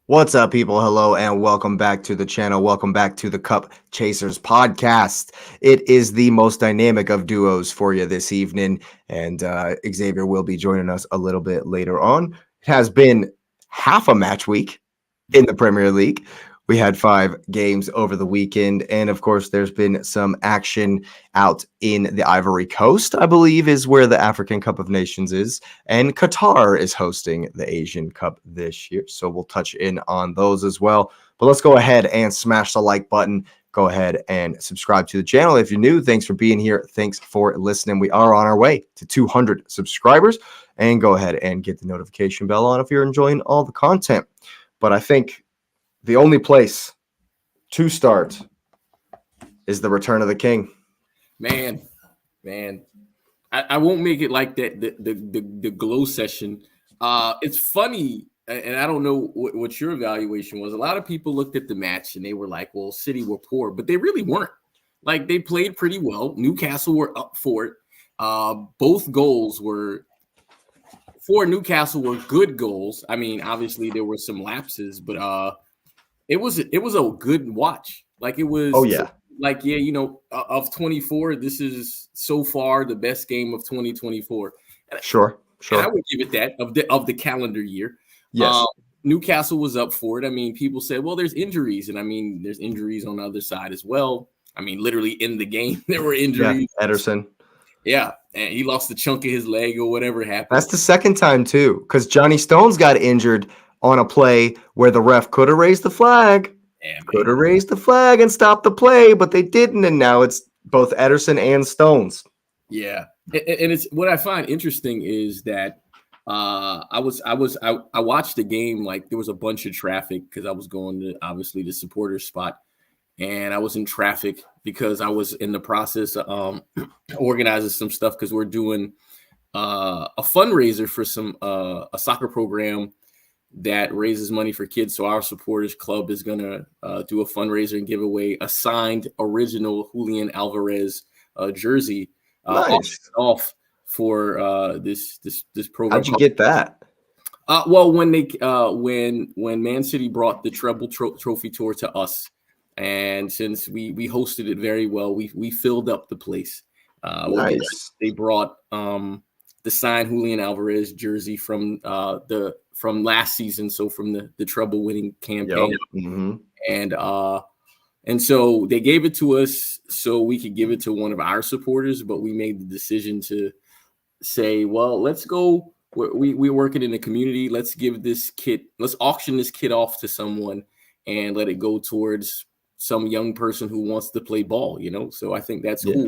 What's up, people? Hello, and welcome back to the channel. Welcome back to the Cup Chasers podcast. It is the most dynamic of duos for you this evening, and Xavier will be joining us a little bit later on. It has been half a match week in the Premier League. We had 5 games over the weekend, and of course, there's been some action out in the Ivory Coast, I believe is where the African Cup of Nations is, and Qatar is hosting the Asian Cup this year, so we'll touch in on those as well. But let's go ahead and smash the like button. Go ahead and subscribe to the channel if you're new. Thanks for being here. Thanks for listening. We are on our way to 200 subscribers, and go ahead and get the notification bell on if you're enjoying all the content. But I think the only place to start is the return of the king. Man, I won't make it like that. The glow session. It's funny, and I don't know what your evaluation was. A lot of people looked at the match and they were like, "Well, City were poor," but they really weren't. Like, they played pretty well. Newcastle were up for it. Both goals were for Newcastle were good goals. I mean, obviously there were some lapses, but it was a good watch. Like, it was. Oh yeah. Like, yeah, you know, of 24, this is so far the best game of 2024. Sure. And I would give it that of the calendar year. Yes. Newcastle was up for it. I mean, people said, well, there's injuries. And I mean, there's injuries on the other side as well. I mean, literally in the game, there were injuries. Yeah, Ederson. Yeah. And he lost a chunk of his leg or whatever happened. That's the second time, too, because Johnny Stones got injured on a play where the ref could have raised the flag. Could have raised the flag and stopped the play, but they didn't, and now it's both Ederson and Stones. Yeah, and it's what I find interesting is that I watched the game. Like, there was a bunch of traffic because I was going to obviously the supporter spot, and I was in traffic because I was in the process of organizing some stuff because we're doing a fundraiser for some a soccer program that raises money for kids. So our supporters club is going to do a fundraiser and give away a signed original Julian Alvarez jersey off for this program. How'd you get that? Well, when Man City brought the treble trophy tour to us, and since we hosted it very well, we filled up the place. Nice. They brought the signed Julian Alvarez jersey from last season, so from the treble winning campaign. Yep. Mm-hmm. And so they gave it to us so we could give it to one of our supporters, but we made the decision to say, well, let's go. We're working in the community. Let's auction this kit off to someone and let it go towards some young person who wants to play ball, you know? So I think that's cool.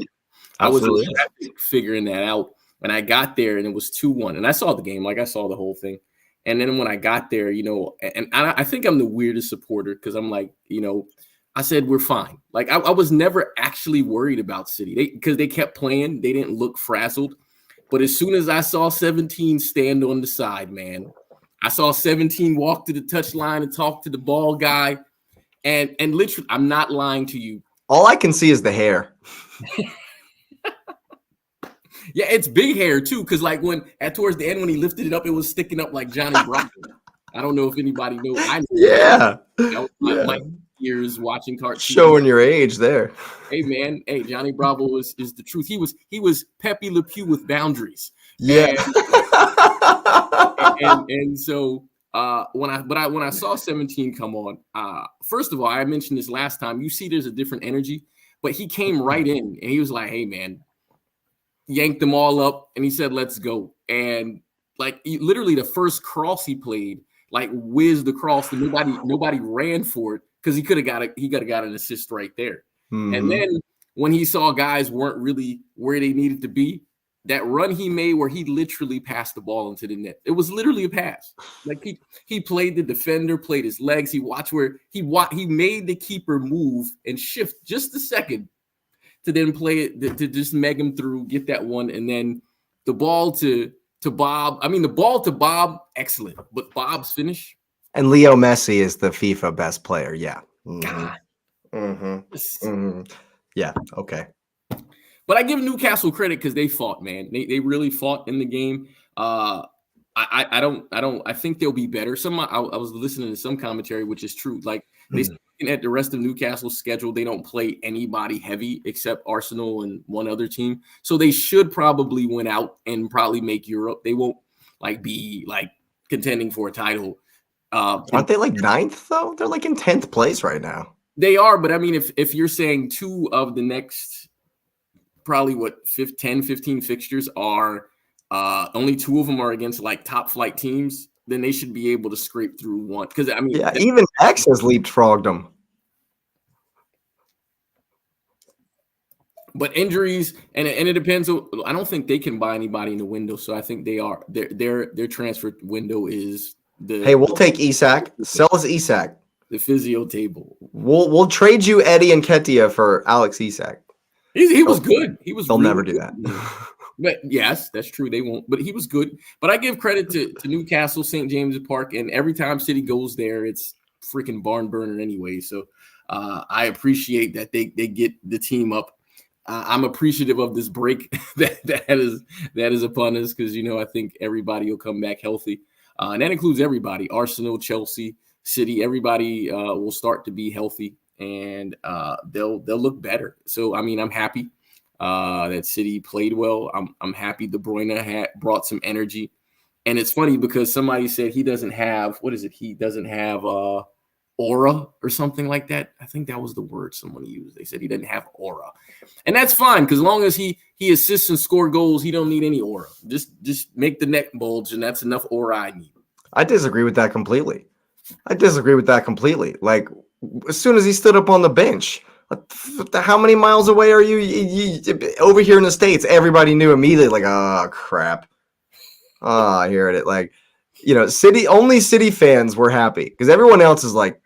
Absolutely. I was figuring that out. And I got there and it was 2-1. And I saw the game, like I saw the whole thing. And then when I got there, you know, and I think I'm the weirdest supporter because I'm like, you know, I said, we're fine. Like, I was never actually worried about City because they kept playing. They didn't look frazzled. But as soon as I saw 17 stand on the side, man, I saw 17 walk to the touchline and talk to the ball guy. And literally, I'm not lying to you. All I can see is the hair. Yeah, it's big hair too, because like towards the end when he lifted it up, it was sticking up like Johnny Bravo. I don't know if anybody knows. Yeah. That was my years watching cartoons. Showing your age there. Hey man, Johnny Bravo is the truth. He was Pepe Le Pew with boundaries. Yeah. And so when I saw 17 come on, first of all, I mentioned this last time. You see, there's a different energy, but he came right in and he was like, "Hey man." Yanked them all up and he said, let's go. And like literally the first cross he played, like whizzed across and nobody ran for it because he could have got an assist right there. Mm-hmm. And then when he saw guys weren't really where they needed to be, that run he made where he literally passed the ball into the net. It was literally a pass. Like he played the defender, played his legs. He watched where he made the keeper move and shift just a second to then play it, to just meg him through, get that one, and then the ball to Bob. I mean, the ball to Bob, excellent, but Bob's finish. And Leo Messi is the FIFA best player, yeah. Mm-hmm. God. Mm-hmm. Mm-hmm. Yeah, okay. But I give Newcastle credit because they fought, man. They really fought in the game. I I think they'll be better. I was listening to some commentary, which is true. Like they looking at the rest of Newcastle's schedule, they don't play anybody heavy except Arsenal and one other team. So they should probably win out and probably make Europe. They won't be contending for a title. Aren't they like 9th though? They're like in 10th place right now. They are, but I mean, if you're saying 2 of the next probably 10, 15 fixtures are only 2 of them are against like top flight teams, then they should be able to scrape through one. Because I mean, yeah, even X has leapfrogged them. But injuries and it depends. I don't think they can buy anybody in the window, so I think they are their transfer window is the. Hey, we'll take Isak. Sell us Isak. The physio table. We'll trade you Eddie and Ketia for Alex Isak. He was good. He was. They'll really never do good. that. But yes, that's true. They won't. But he was good. But I give credit to Newcastle, St. James's Park, and every time City goes there, it's freaking barn burner anyway. So I appreciate that they get the team up. I'm appreciative of this break that is upon us because I think everybody will come back healthy, and that includes everybody: Arsenal, Chelsea, City. Everybody will start to be healthy, and they'll look better. So I mean, I'm happy. That City played well. I'm happy De Bruyne brought some energy, and it's funny because somebody said he doesn't have he doesn't have aura or something like that. I think that was the word someone used. They said he didn't have aura, and that's fine because as long as he assists and score goals, he don't need any aura. Just make the neck bulge, and that's enough aura I need. I disagree with that completely. Like as soon as he stood up on the bench. How many miles away are you over here in the States? Everybody knew immediately, like, oh, crap. Oh, I hear it. Like, only City fans were happy because everyone else is like,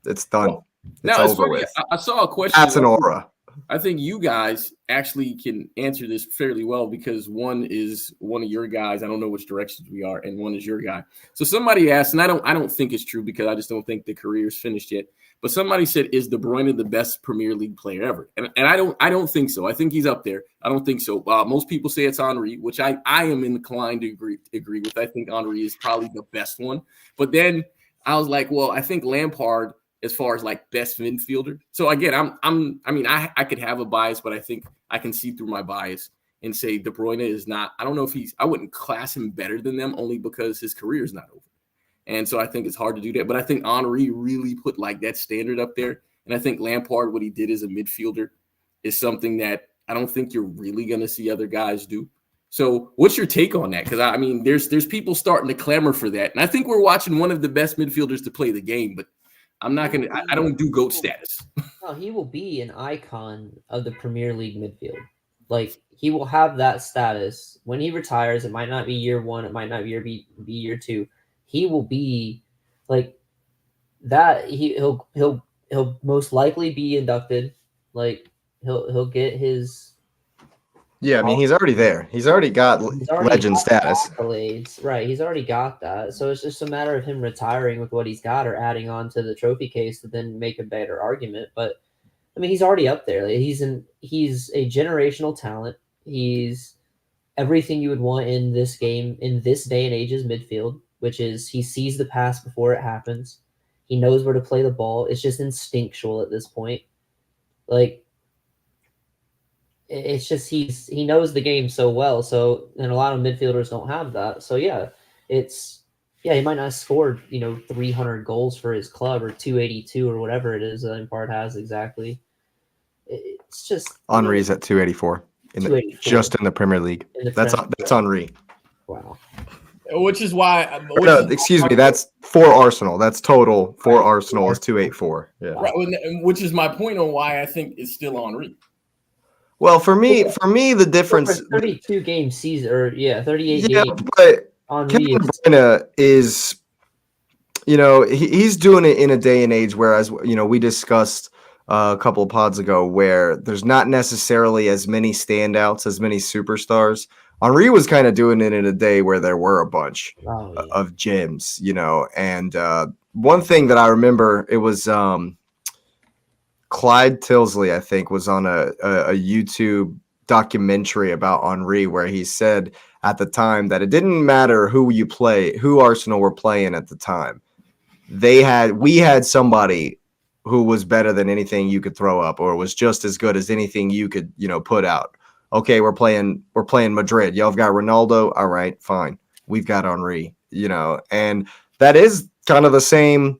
it's done. Well, it's over with. I saw a question. That's an aura. I think you guys actually can answer this fairly well because one is one of your guys. I don't know which directions we are, and one is your guy. So somebody asked, and I don't think it's true because I just don't think the career's finished yet. But somebody said, "Is De Bruyne the best Premier League player ever?" And I don't think so. I think he's up there. I don't think so. Most people say it's Henry, which I am inclined to agree with. I think Henry is probably the best one. But then I was like, well, I think Lampard as far as like best midfielder. So again, I could have a bias, but I think I can see through my bias and say De Bruyne is not. I don't know if I wouldn't class him better than them only because his career is not over. And so I think it's hard to do that. But I think Henry really put like that standard up there. And I think Lampard, what he did as a midfielder is something that I don't think you're really going to see other guys do. So what's your take on that? Because I mean, there's people starting to clamor for that. And I think we're watching one of the best midfielders to play the game, but I'm not going to, I don't do GOAT status. No, he will be an icon of the Premier League midfield. Like he will have that status when he retires. It might not be year 1. It might not be year 2. He will be like that. He'll most likely be inducted. Like he'll get his. Yeah, I mean he's already there. He's already got legend status. Accolades. Right, he's already got that. So it's just a matter of him retiring with what he's got or adding on to the trophy case to then make a better argument. But I mean, he's already up there. Like, he's a generational talent. He's everything you would want in this game in this day and age's midfield. Which is he sees the pass before it happens. He knows where to play the ball. It's just instinctual at this point. Like, it's just he knows the game so well. So, and a lot of midfielders don't have that. So, yeah, he might not have scored, 300 goals for his club or 282 or whatever it is that Lampard has exactly. It's just Henry's at 284 just in the Premier League. That's Henry. Wow. Which is why. Excuse me. That's for Arsenal. That's total for Arsenal is 284. Yeah. Right, which is my point on why I think it's still Henry. Well, for me, the difference. 32 game season, or 38 yeah, games. But Kevin De Bruyne is, he's doing it in a day and age. Whereas, we discussed a couple of pods ago where there's not necessarily as many standouts, as many superstars. Henry was kind of doing it in a day where there were a bunch of gems, and one thing that I remember, it was Clyde Tilsley, I think, was on a YouTube documentary about Henry where he said at the time that it didn't matter who Arsenal were playing at the time. We had somebody who was better than anything you could throw up, or was just as good as anything you could, put out. Okay, we're playing Madrid. Y'all have got Ronaldo. All right, fine. We've got Henry, and that is kind of the same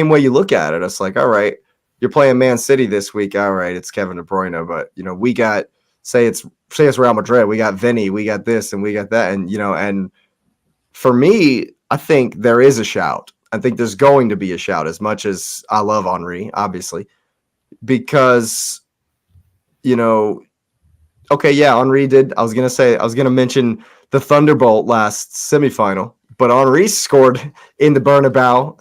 way you look at it. It's like, all right, you're playing Man City this week. All right, it's Kevin De Bruyne, but we got say it's Real Madrid. We got Vinny. We got this and we got that, and for me, I think there is a shout. I think there's going to be a shout, as much as I love Henry, obviously, because, okay, yeah, Henry did. I was going to mention the Thunderbolt last semifinal, but Henry scored in the Bernabeu,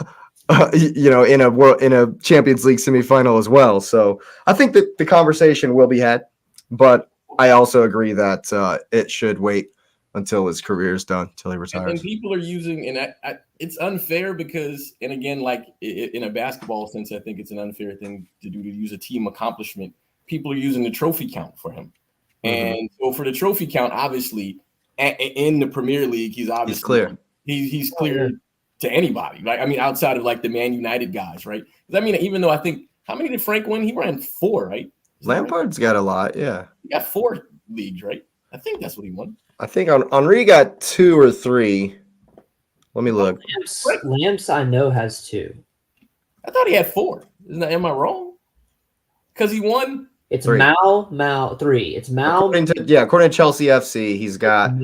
in a Champions League semifinal as well. So I think that the conversation will be had, but I also agree that it should wait until his career is done, until he retires. And people are using, and it's unfair because, and again, like in a basketball sense, I think it's an unfair thing to do, to use a team accomplishment. People are using the trophy count for him. And so for the trophy count, obviously, in the Premier League, he's clear. He's clear to anybody. Like, I mean, outside of like the Man United guys, right? I mean, even though I think, how many did Frank win? He ran 4, right? Lampard's got a lot, yeah. He got 4 leagues, right? I think that's what he won. I think Henry got 2 or 3. Let me look. Lamps I know has 2. I thought he had 4. Am I wrong? Because he won. It's 3. Mal 3. It's Mal. According to Chelsea FC, he's got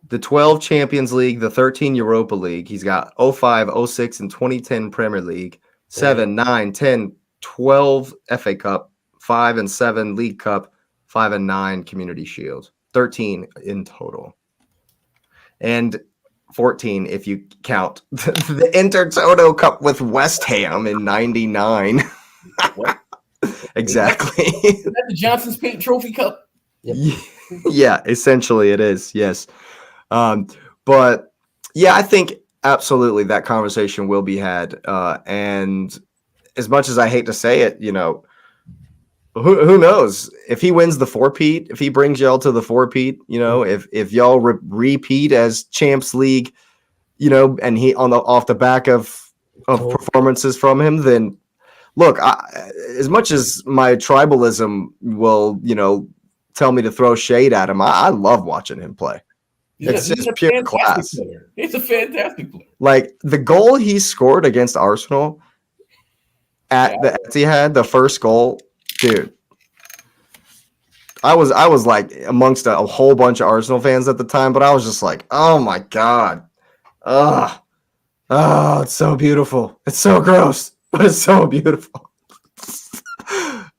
the 12 Champions League, the 13 Europa League. He's got 05, 06, and 2010 Premier League, 7, 9, 10, 12 FA Cup, 5 and 7 League Cup, 5 and 9 Community Shield. 13 in total, and 14 if you count the Intertoto Cup with West Ham in '99. Exactly. Is that the Johnson's Paint Trophy Cup? Yep. Yeah, essentially it is. Yes, but yeah, I think absolutely that conversation will be had. And as much as I hate to say it, who knows if he wins the 4-peat, if he brings y'all to the 4-peat, if y'all repeat as Champs League, and he off the back of performances from him, then look, as much as my tribalism will, tell me to throw shade at him, I love watching him play. It's just pure class. Player. It's a fantastic player. Like the goal he scored against Arsenal at the Etihad, the first goal. Dude, I was like amongst a whole bunch of Arsenal fans at the time, but I was just like, oh my God. Oh, it's so beautiful. It's so gross, but it's so beautiful.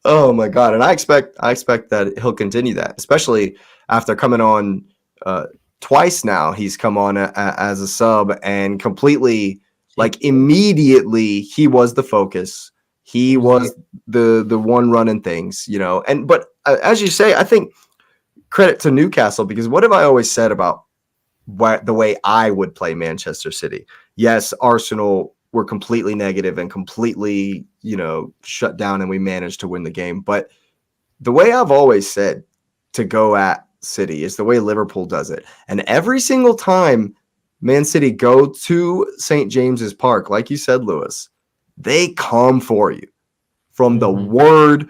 Oh my God. And I expect that he'll continue that, especially after coming on twice now. He's come on as a sub, and completely, like, immediately he was the focus. He was the one running things, but as you say, I think credit to Newcastle, because what have I always said about the way I would play Manchester City? Yes, Arsenal were completely negative and completely, shut down, and we managed to win the game. But the way I've always said to go at City is the way Liverpool does it. And every single time Man City go to St. James's Park, like you said, Lewis, they come for you from the word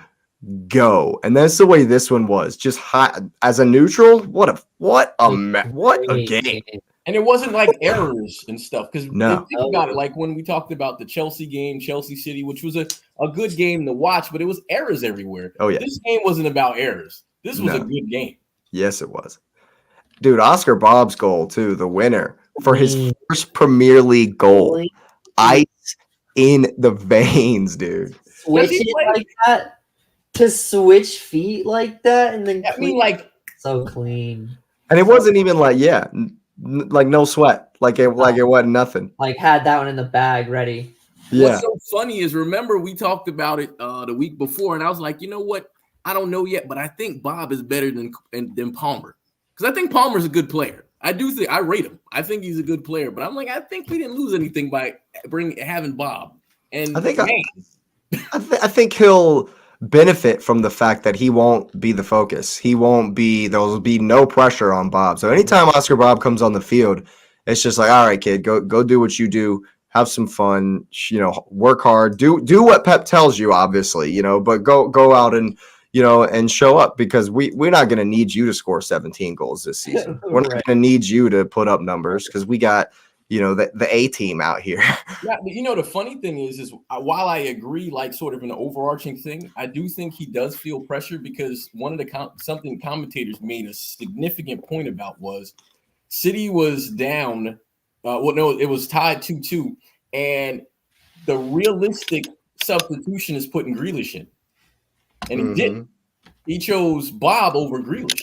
go. And that's the way this one was. Just high, as a neutral, what a game. And it wasn't like errors and stuff. Because no. think about it, like when we talked about the Chelsea game, Chelsea City, which was a good game to watch, but it was errors everywhere. Oh, yeah. This game wasn't about errors. This was a good game. Yes, it was. Dude, Oscar Bobb's goal, too, the winner, for his first Premier League goal. Ice in the veins, dude. Switch it like that? To switch feet like that? And then so clean. And it wasn't even like, like no sweat. Like it wasn't nothing. Like had that one in the bag ready. Yeah. What's so funny is, remember we talked about it the week before, and I was like, you know what? I don't know yet, but I think Bob is better than Palmer. Because I think Palmer's a good player. I do think I rate him. I think he's a good player, but I'm like, I think we didn't lose anything by having Bob. And I think he'll benefit from the fact that he won't be the focus. There'll be no pressure on Bob. So anytime Oscar Bob comes on the field, it's just like, all right, kid, go do what you do. Have some fun, work hard, do what Pep tells you, obviously, but go out and, and show up, because we're not going to need you to score 17 goals this season. We're not going to need you to put up numbers, because we got, the A team out here. Yeah, but the funny thing is while I agree, like sort of an overarching thing, I do think he does feel pressure, because one of the something commentators made a significant point about was City was down. It was tied 2-2, and the realistic substitution is putting Grealish in, and he didn't. He chose Bob over Grealish.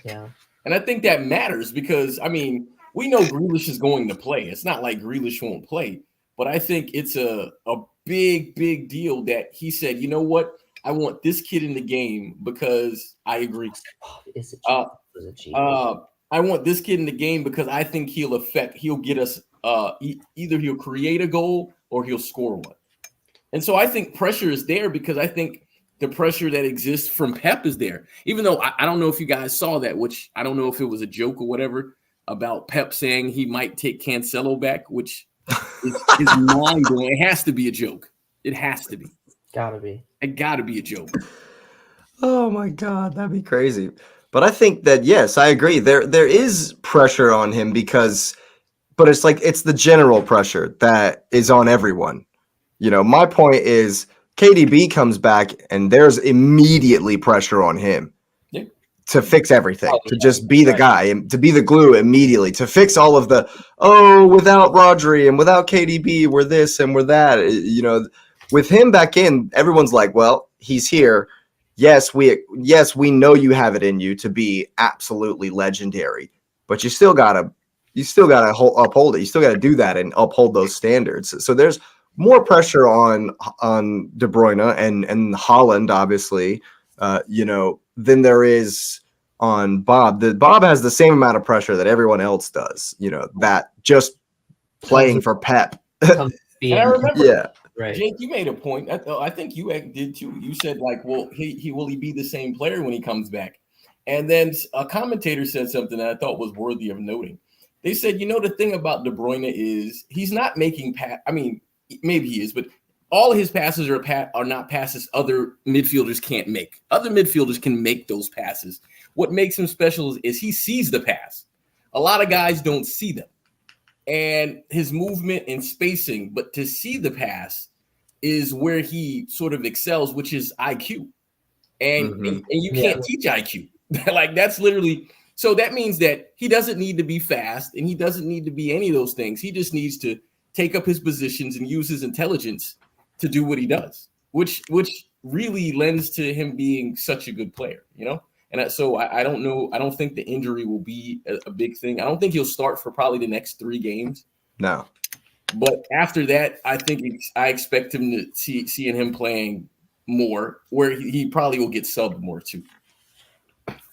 Yeah, and I think that matters, because we know Grealish is going to play. It's not like Grealish won't play, but I think it's a big deal that he said, you know what, I want this kid in the game because I agree. I want this kid in the game because I think he'll get us either he'll create a goal or he'll score one. And so I think pressure is there, because I think the pressure that exists from Pep is there. Even though I don't know if you guys saw that, which I don't know if it was a joke or whatever, about Pep saying he might take Cancelo back, which is mind-blowing. It has to be a joke. It has to be. Gotta be. It gotta be a joke. Oh my God, that'd be crazy. But I think that, yes, I agree. There is pressure on him, but it's like, it's the general pressure that is on everyone. My point is, KDB comes back and there's immediately pressure on him to fix everything, to just be the guy and to be the glue immediately, to fix all of the, without Rodri and without KDB, we're this and we're that. With him back in, everyone's like, well, he's here. Yes, we know you have it in you to be absolutely legendary, but you still gotta uphold it. You still gotta do that and uphold those standards. So there's more pressure on De Bruyne and Haaland, obviously, than there is on Bob. Bob has the same amount of pressure that everyone else does. That just playing for Pep. And I remember, yeah. Right. Jake, you made a point. I think you did too. You said, like, well, will he be the same player when he comes back? And then a commentator said something that I thought was worthy of noting. They said, the thing about De Bruyne is he's not making maybe he is, but all of his passes are not passes other midfielders can't make. Other midfielders can make those passes. What makes him special is he sees the pass. A lot of guys don't see them. And his movement and spacing, but to see the pass is where he sort of excels, which is IQ. And you can't teach IQ. Like, that's literally, so that means that he doesn't need to be fast and he doesn't need to be any of those things. He just needs to take up his positions and use his intelligence to do what he does, which really lends to him being such a good player, And so I don't know. I don't think the injury will be a big thing. I don't think he'll start for probably the next 3 games. No. But after that, I expect him to seeing him playing more, where he probably will get subbed more too.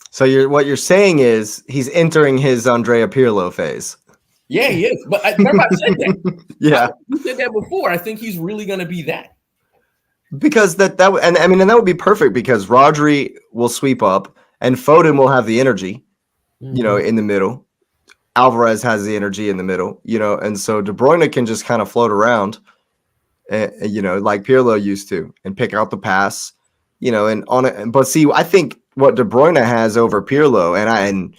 So what you're saying is he's entering his Andrea Pirlo phase. Yeah, he is. But remember, I said that. Yeah, you said that before. I think he's really going to be that. Because that would be perfect, because Rodri will sweep up and Foden will have the energy, in the middle. Alvarez has the energy in the middle, and so De Bruyne can just kind of float around, like Pirlo used to, and pick out the pass, and on it. But see, I think what De Bruyne has over Pirlo, and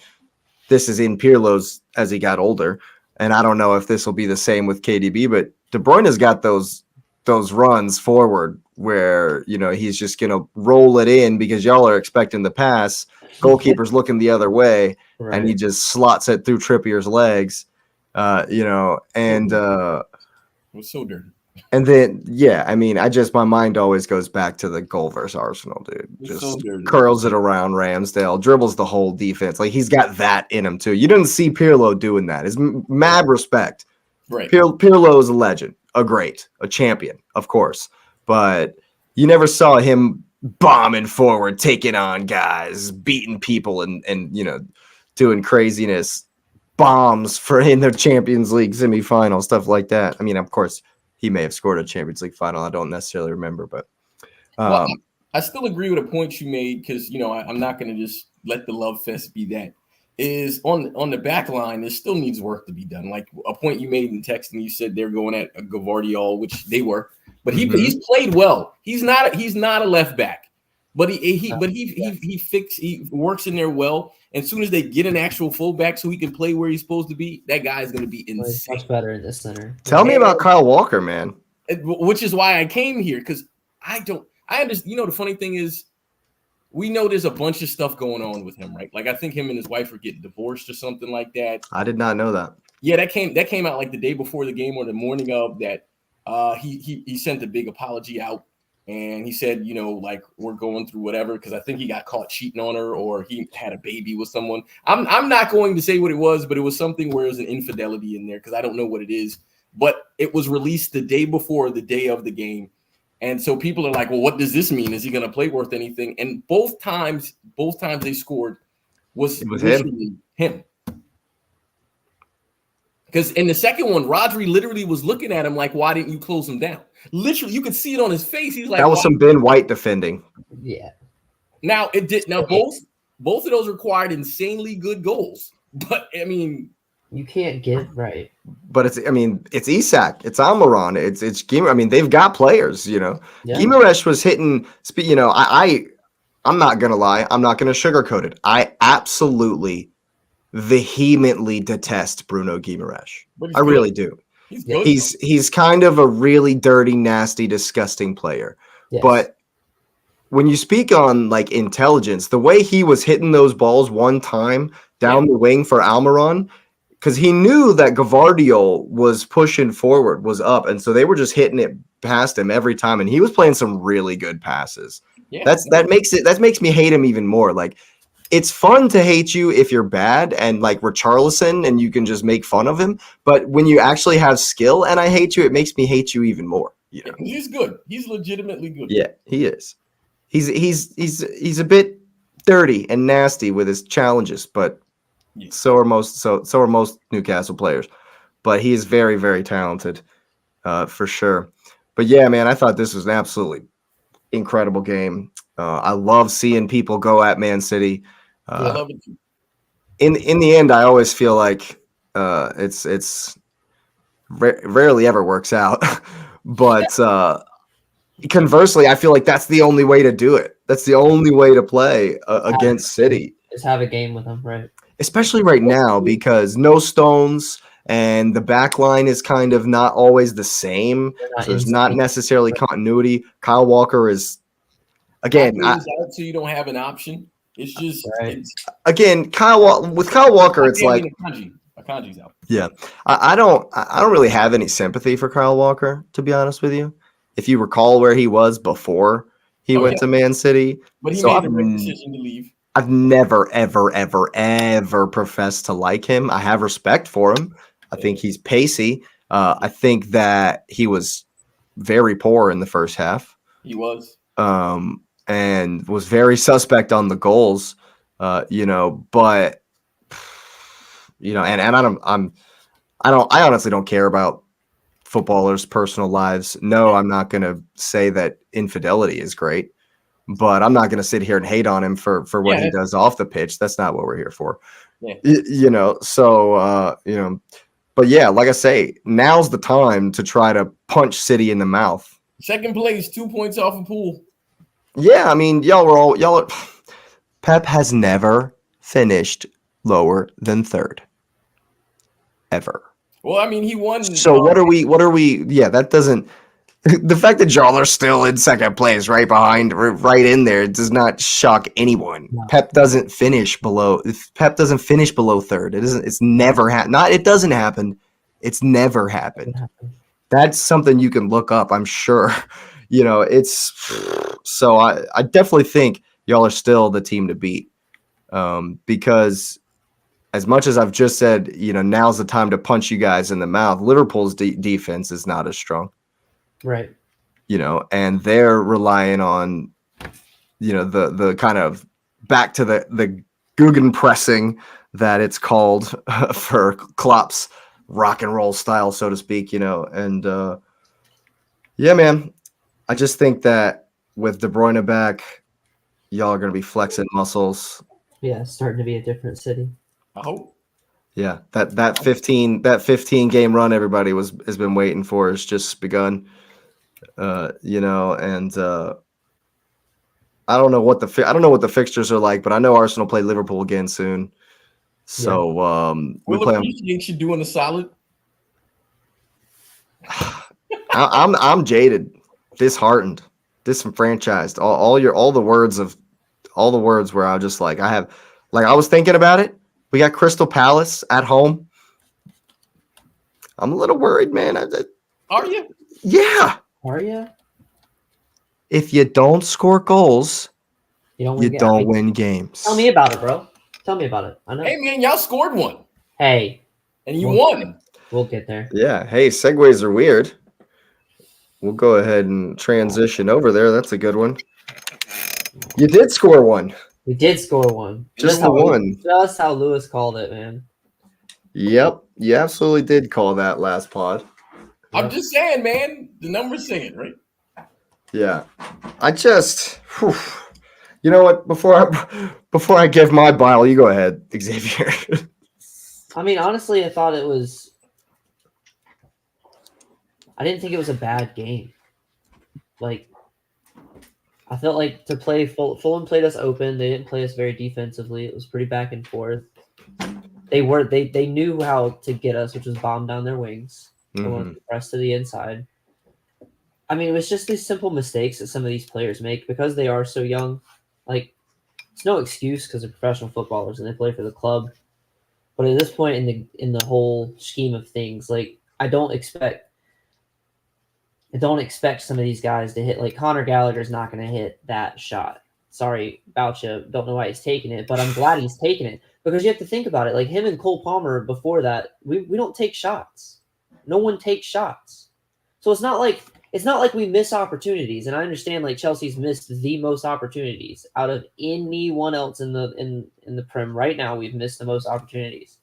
this is in Pirlo's as he got older, and I don't know if this will be the same with KDB, but De Bruyne's got those runs forward where, he's just going to roll it in because y'all are expecting the pass. Goalkeeper's looking the other way, right, and he just slots it through Trippier's legs, and it was so dirty. And then, my mind always goes back to the goal versus Arsenal, dude. Just curls it around Ramsdale, dribbles the whole defense. Like, he's got that in him too. You didn't see Pirlo doing that. It's mad respect. Right. Pirlo is a legend, a champion, of course. But you never saw him bombing forward, taking on guys, beating people, and doing craziness, bombs in the Champions League semifinal, stuff like that. Of course, he may have scored a Champions League final. I don't necessarily remember, but I still agree with the points you made because I'm not going to just let the love fest be that. Is on the back line, there still needs work to be done. Like a point you made in text, and you said they're going at a Gavardiol, which they were, but he's played well. He's not a left back, but he works in there well. And as soon as they get an actual fullback so he can play where he's supposed to be, that guy is going to be insane. Much better in the center. Tell me about Kyle Walker, man. Which is why I came here, because I understand. The funny thing is, we know there's a bunch of stuff going on with him, right? Like I think him and his wife are getting divorced or something like that. I did not know that. Yeah, that came out like the day before the game or the morning of that. He sent a big apology out, and he said, like we're going through whatever, because I think he got caught cheating on her or he had a baby with someone. I'm not going to say what it was, but it was something where there's an infidelity in there because I don't know what it is. But it was released the day before the day of the game. And so people are like, well, what does this mean? Is he going to play worth anything? And both times they scored was him. Because in the second one, Rodri literally was looking at him like, why didn't you close him down? Literally, you could see it on his face. He's like, that was some Ben White defending. Yeah. Now it did. Now both of those required insanely good goals. But I mean, you can't get right. But it's Isak, it's Almiron, it's Guimaraes. I mean, they've got players, Yeah. Guimaraes was hitting, I'm not going to lie. I'm not going to sugarcoat it. I absolutely vehemently detest Bruno Guimaraes. I really do. He's good. He's kind of a really dirty, nasty, disgusting player. Yes. But when you speak on like intelligence, the way he was hitting those balls one time down the wing for Almiron, because he knew that Gavardiol was pushing forward, was up, and so they were just hitting it past him every time, and he was playing some really good passes. Yeah, that makes me hate him even more. Like, it's fun to hate you if you're bad and like Richarlison and you can just make fun of him, but when you actually have skill and I hate you, it makes me hate you even more. He's good. He's legitimately good. Yeah, he is. He's a bit dirty and nasty with his challenges, but so are most Newcastle players. But he is very, very talented, for sure. But yeah, man, I thought this was an absolutely incredible game. I love seeing people go at Man City. I love it too. In the end, I always feel like it's rarely ever works out, but conversely, I feel like that's the only way to do it. That's the only way to play against City. Just have a game with them, right? Especially right now, because no Stones and the back line is kind of not always the same. So there's not necessarily continuity. Kyle Walker is, again, so you don't have an option. It's just again, with Kyle Walker, it's like Akanji's out. Yeah, I don't really have any sympathy for Kyle Walker, to be honest with you. If you recall where he was before he went to Man City, but he made the right decision to leave. I've never, ever, ever, ever professed to like him. I have respect for him. I think he's pacey. I think that he was very poor in the first half. He was. And was very suspect on the goals. But I honestly don't care about footballers' personal lives. No, I'm not going to say that infidelity is great. But I'm not going to sit here and hate on him for what he does off the pitch. That's not what we're here for. Yeah. But yeah, like I say, now's the time to try to punch City in the mouth. Second place, 2 points off a pool. Yeah, I mean, Pep has never finished lower than third. Ever. Well, I mean, he won. So what are we? Yeah, that doesn't. The fact that y'all are still in second place, right in there, does not shock anyone. No. Pep doesn't finish below third. It's never happened. It doesn't happen. It's never happened. That's something you can look up, I'm sure. So I definitely think y'all are still the team to beat. Because as much as I've just said, now's the time to punch you guys in the mouth. Liverpool's defense is not as strong. Right. And they're relying on, the kind of back to the Gegenpressing that it's called for Klopp's rock and roll style, so to speak, and yeah, man, I just think that with De Bruyne back, y'all are gonna be flexing muscles. Yeah, it's starting to be a different city. I hope. Yeah, that 15 game run everybody has been waiting for has just begun. And I don't know what the fixtures are like, but I know Arsenal play Liverpool again soon. So we We'll play them. appreciate you doing a solid. I'm jaded, disheartened, disenfranchised. All the words where I just like I was thinking about it. We got Crystal Palace at home. I'm a little worried, man. Are you? Yeah. Are you? If you don't score goals, you don't win games. Tell me about it, bro. Tell me about it. I know. Hey, man, y'all scored one. Hey. And you won. We'll get there. Yeah. Hey, segues are weird. We'll go ahead and transition over there. That's a good one. You did score one. We did score one. Just the one. Just how Lewis called it, man. Yep. You absolutely did call that last pod. I'm just saying, man. The numbers say it, right? Yeah. You know what? Before I give my bile, you go ahead, Xavier. I mean, honestly, I didn't think it was a bad game. Like, I felt like to play Fulham played us open. They didn't play us very defensively. It was pretty back and forth. They knew how to get us, which was bomb down their wings. They wanted to press to the inside. I mean, it was just these simple mistakes that some of these players make because they are so young. Like, it's no excuse because they're professional footballers and they play for the club. But at this point in the whole scheme of things, like I don't expect some of these guys to hit. Like Conor Gallagher's not going to hit that shot. Sorry about you. Don't know why he's taking it, but I'm glad he's taking it because you have to think about it. Like him and Cole Palmer before that, we don't take shots. No one takes shots. So it's not like we miss opportunities. And I understand like Chelsea's missed the most opportunities out of anyone else in the Prem right now. We've missed the most opportunities.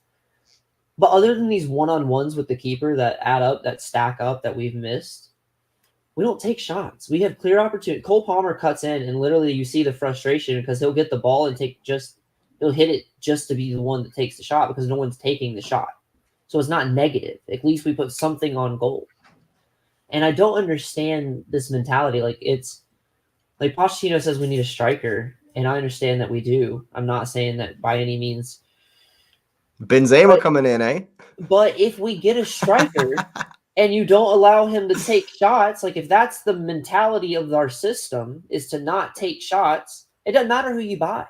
But other than these one-on-ones with the keeper that add up, that stack up that we've missed, we don't take shots. We have clear opportunity. Cole Palmer cuts in and literally you see the frustration because he'll get the ball and he'll hit it just to be the one that takes the shot because no one's taking the shot. So it's not negative. At least we put something on goal. And I don't understand this mentality. Like it's like Pochettino says we need a striker, and I understand that we do. I'm not saying that by any means. Benzema coming in, eh? But if we get a striker and you don't allow him to take shots, like if that's the mentality of our system is to not take shots, it doesn't matter who you buy.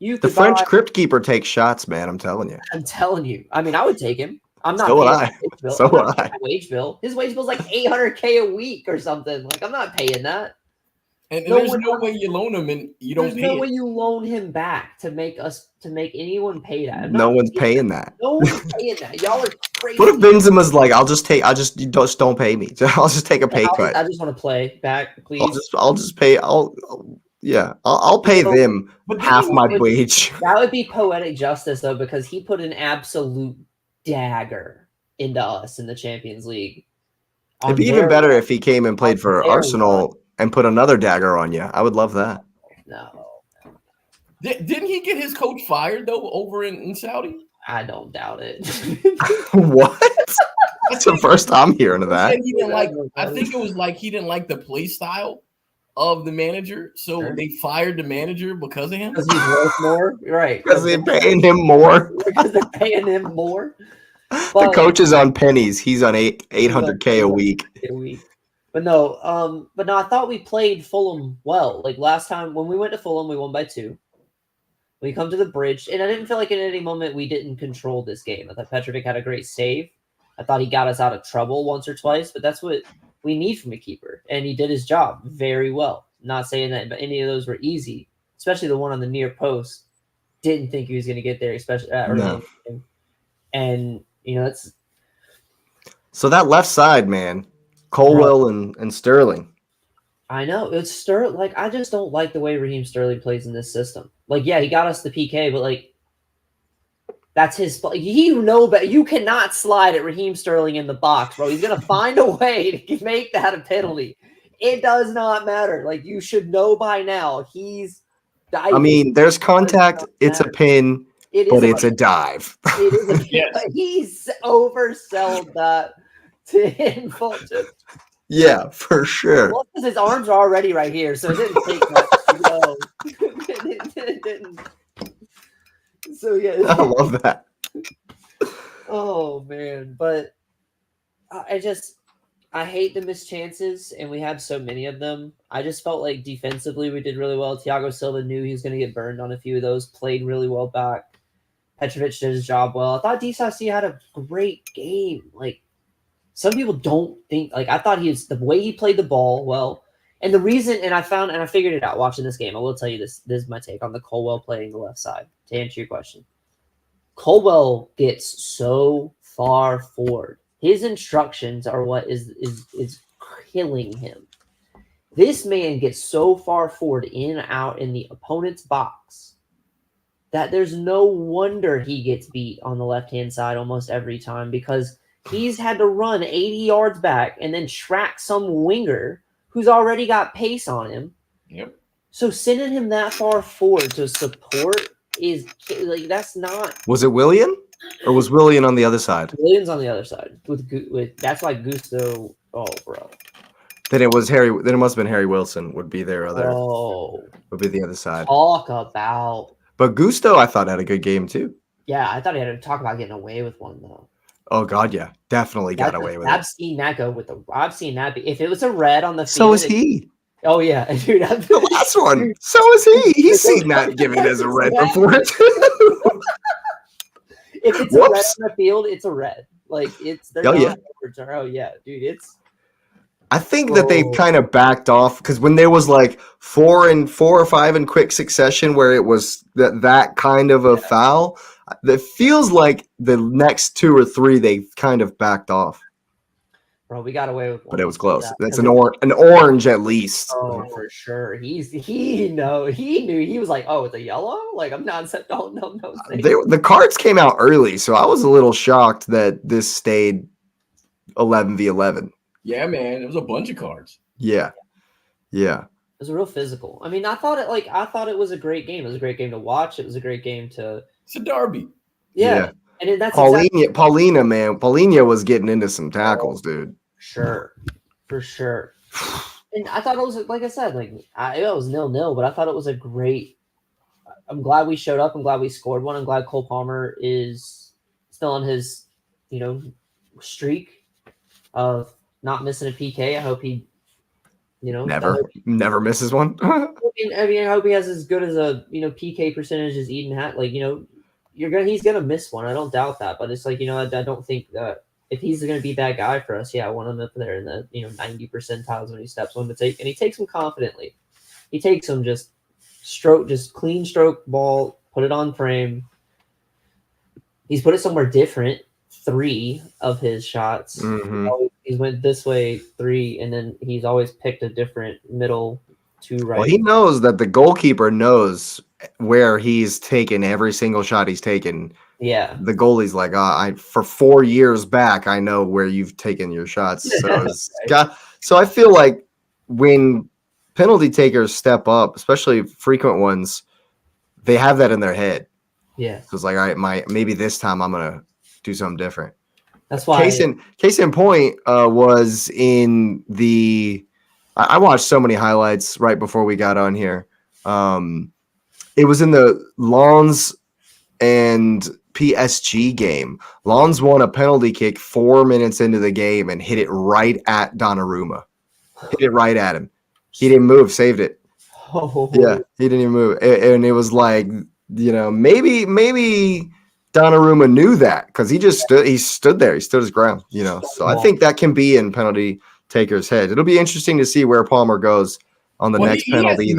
The French crypt keeper takes shots, man. I'm telling you. I mean, I would take him. I'm not so paying his wage bill. So I'm not paying my wage bill. His wage bill's like $800K a week or something. Like I'm not paying that. And there's no way you loan him and you don't pay. There's no way you loan him back to make anyone pay that. No one's paying that. No one's paying that. Y'all are crazy. What if Benzema's like, you just don't pay me. I'll just take a pay cut. I just want to play back, please. I'll just pay. I'll pay them half my wage. That would be poetic justice though, because he put an absolute dagger into us in the Champions League. It'd be even better if he came and played for Arsenal and put another dagger on you. I would love that. No. Didn't he get his coach fired though over in Saudi? I don't doubt it. What? That's the first time hearing of that. I think it was like he didn't like the play style of the manager, so they fired the manager because of him. Because he's worth more, right? Because they're paying him more. Because they're paying him more. The coach is on pennies. He's on $800K a week. But no, I thought we played Fulham well. Like last time when we went to Fulham, we won by 2. We come to the bridge, and I didn't feel like in any moment we didn't control this game. I thought Petrovic had a great save. I thought he got us out of trouble once or twice, but that's what we need from a keeper, and he did his job very well. Not saying that any of those were easy, especially the one on the near post. Didn't think he was going to get there, especially early. And it's so that left side, man, Colwell and Sterling. I know it's Sterling. Like I just don't like the way Raheem Sterling plays in this system. Like, yeah, he got us the PK, but like that's his. But you cannot slide at Raheem Sterling in the box, bro. He's gonna find a way to make that a penalty. It does not matter. Like, you should know by now. He's diving. I mean, there's contact. It's a pin, but it's a dive. It is a pin. Yes. He's oversold that to infulgence. Yeah, for sure. Well, because his arms are already right here, so it didn't take much to go. It didn't. So, yeah. I love that. Oh, man. But I hate the missed chances, and we had so many of them. I just felt like defensively we did really well. Thiago Silva knew he was going to get burned on a few of those, played really well back. Petrovic did his job well. I thought DCC had a great game. Like, some people don't think, like, I thought the way he played the ball well. And the reason, and I figured it out watching this game. I will tell you this is my take on the Colwell playing the left side, to answer your question. Colwell gets so far forward. His instructions are what is killing him. This man gets so far forward in and out in the opponent's box that there's no wonder he gets beat on the left-hand side almost every time, because he's had to run 80 yards back and then track some winger who's already got pace on him. Yep. So sending him that far forward to support is like, that's not. Was it Willian? Or was Willian on the other side? Williams on the other side with that's why Gusto. Oh, bro. Then it was Harry. Then it must have been Harry Wilson. Would be their other. Oh, would be the other side. Talk about. But Gusto, I thought had a good game too. Yeah, I thought he had to talk about getting away with one though. Oh God, yeah, definitely got away with it. I've seen that go with the. I've seen that. If it was a red on the field, so is he. Oh yeah, dude. The last one. So is he. He's seen that given as a red before too. If it's a red on the field, it's a red. Like it's. Oh yeah. Oh yeah, dude. It's. I think that they've kind of backed off because when there was like 4 or 5 in quick succession where it was that kind of a foul, it feels like the next 2 or 3 they've kind of backed off. Bro, we got away with one. But it was close. That's an orange at least. Oh, for sure. He knew. He was like, oh, it's a yellow? Like, I'm not no. The cards came out early, so I was a little shocked that this stayed 11v11. Yeah, man. It was a bunch of cards. Yeah. It was real physical. I mean, I thought it was a great game. It was a great game to watch. It was a great game to. It's a derby. Yeah. And that's Paulina was getting into some tackles, dude. For sure. And I thought it was, like I said, like it was 0-0, but I thought it was a great. I'm glad we showed up. I'm glad we scored one. I'm glad Cole Palmer is still on his, streak of not missing a PK. I hope he, never misses one. I hope he has as good as a PK percentage as Eden had. Like he's gonna miss one. I don't doubt that, but it's like I don't think that if he's gonna be that guy for us, I want him up there in the 90 percentiles when he steps on the take, and he takes them confidently. He takes them just clean stroke ball, put it on frame. He's put it somewhere different. 3 of his shots. Mm-hmm. He's went this way 3, and then he's always picked a different middle 2 right. Well, he knows that the goalkeeper knows where he's taken every single shot he's taken. Yeah. The goalie's like, for 4 years back, I know where you've taken your shots. So I feel like when penalty takers step up, especially frequent ones, they have that in their head. Yeah. So it's like, all right, maybe this time I'm gonna do something different. That's why. Case in point was in the. I watched so many highlights right before we got on here. It was in the Lens and PSG game. Lens won a penalty kick 4 minutes into the game and hit it right at Donnarumma. Hit it right at him. He didn't move, saved it. Oh. Yeah, he didn't even move. And it was like, maybe Donnarumma knew that because he just stood there. He stood his ground, So I think that can be in penalty takers' head. It'll be interesting to see where Palmer goes on the next penalty.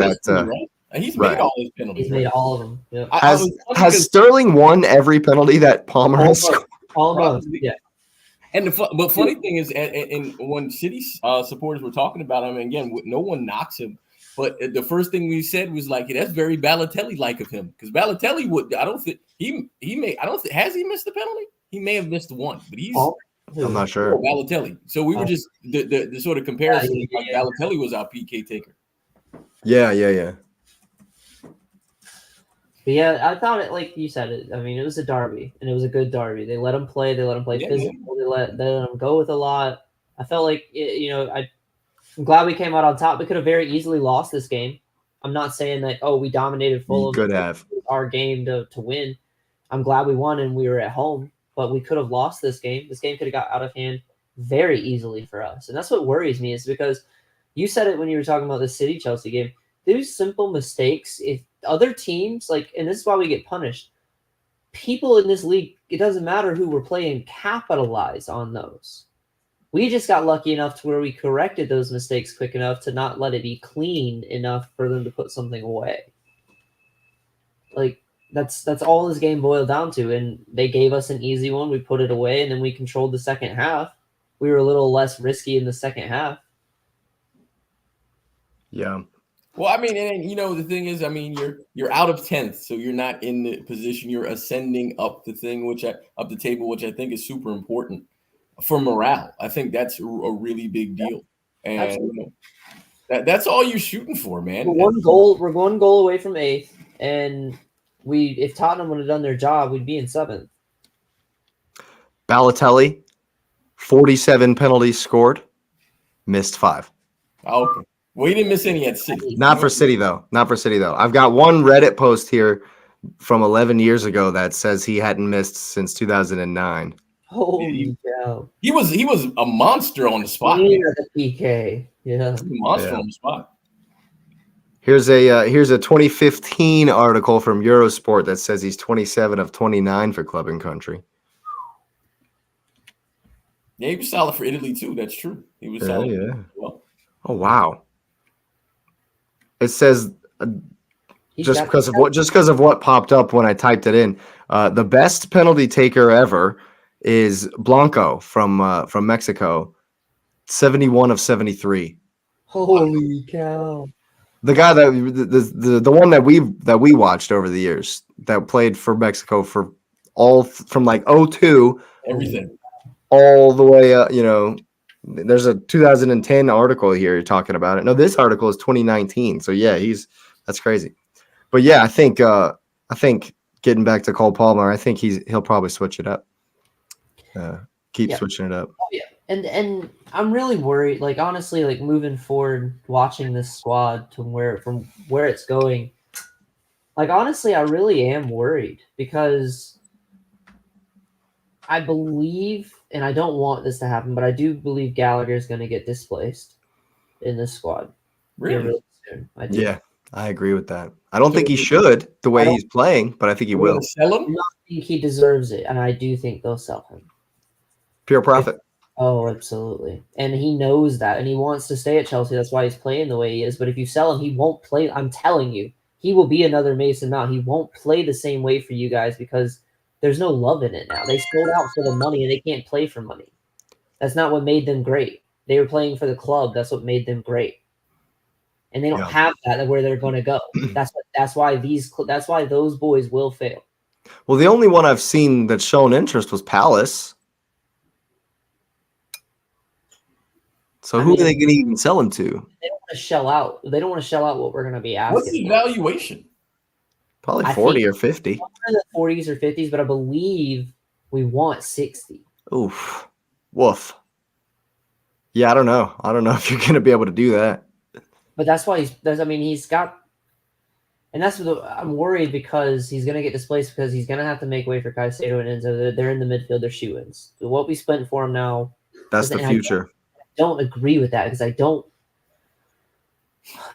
He's made all his penalties. He's made all of them. Yeah. Has Sterling won every penalty that Palmer has scored? Almost. Yeah. And but funny thing is, and when City supporters were talking about him, again, no one knocks him. But the first thing we said was like, that's very Balotelli-like of him, because Balotelli has he missed the penalty? He may have missed one, but I'm not Oh, sure. Balotelli. So we were just the sort of comparison. Yeah. Like Balotelli was our PK taker. Yeah. But yeah, I thought it, like you said it. I mean, it was a derby, and it was a good derby. They let him play. They let him play Yeah, physical. They let him go with a lot. I felt like I'm glad we came out on top. We could have very easily lost this game. I'm not saying that we dominated You Fulham. could have. It was our game to win. I'm glad we won and we were at home, but we could have lost this game. This game could have got out of hand very easily for us, and that's what worries me. Is because you said it when you were talking about the City Chelsea game. Those simple mistakes, if other teams and this is why we get punished. People in this league, it doesn't matter who we're playing, capitalize on those. We just got lucky enough to where we corrected those mistakes quick enough to not let it be clean enough for them to put something away. Like that's all this game boiled down to. And they gave us an easy one. We put it away, and then we controlled the second half. We were a little less risky in the second half. Yeah. Well, I mean, and the thing is, I mean, you're out of 10th, so you're not in the position. You're ascending up the thing, up the table, which I think is super important for morale. I think that's a really big deal, and that's all you're shooting for, man. We're one goal away from 8th, and if Tottenham would have done their job, we'd be in 7th. Balotelli, 47 penalties scored, missed 5. Okay. Well, he didn't miss any at City. Not for City, though. I've got one Reddit post here from 11 years ago that says he hadn't missed since 2009. Holy cow. He was a monster on the spot. Yeah, the PK. Yeah. A monster on the spot. Here's a 2015 article from Eurosport that says he's 27 of 29 for club and country. Yeah, he was solid for Italy too. That's true. He was solid. Yeah. Well. Oh wow. It says just because of what popped up when I typed it in. The best penalty taker ever is Blanco from Mexico, 71 of 73. Holy cow! The guy the one that we watched over the years that played for Mexico for from like 02 everything all the way up. There's a 2010 article here you're talking about it. No, this article is 2019. So yeah, that's crazy. But yeah, I think getting back to Cole Palmer, I think he'll probably switch it up. Keep switching it up. Oh yeah, and I'm really worried. Like honestly, like moving forward, watching this squad from where it's going. Like honestly, I really am worried because I believe, and I don't want this to happen, but I do believe Gallagher is going to get displaced in this squad. Really soon. I do. Yeah, I agree with that. I don't think he should the way he's playing, but I think he will. Sell him? I think he deserves it, and I do think they'll sell him. Pure profit. Oh, absolutely. And he knows that, and he wants to stay at Chelsea. That's why he's playing the way he is. But if you sell him, he won't play. I'm telling you, he will be another Mason Mount. He won't play the same way for you guys because there's no love in it now. They sold out for the money, and they can't play for money. That's not what made them great. They were playing for the club. That's what made them great. And they don't have that where they're going to go. That's why those boys will fail. Well, the only one I've seen that's shown interest was Palace. So who are they going to even sell him to? They don't want to shell out. They don't want to shell out what we're going to be asking. What's his valuation? Probably 40 or 50. In the 40s or 50s, but I believe we want 60. Oof. Woof. Yeah, I don't know. I don't know if you're going to be able to do that. But that's why he's got, and that's what I'm worried because he's going to get displaced because he's going to have to make way for Caicedo and Enzo. They're in the midfield. They're shoe-ins. So what we spent for him now. That's the future. I don't agree with that because I don't.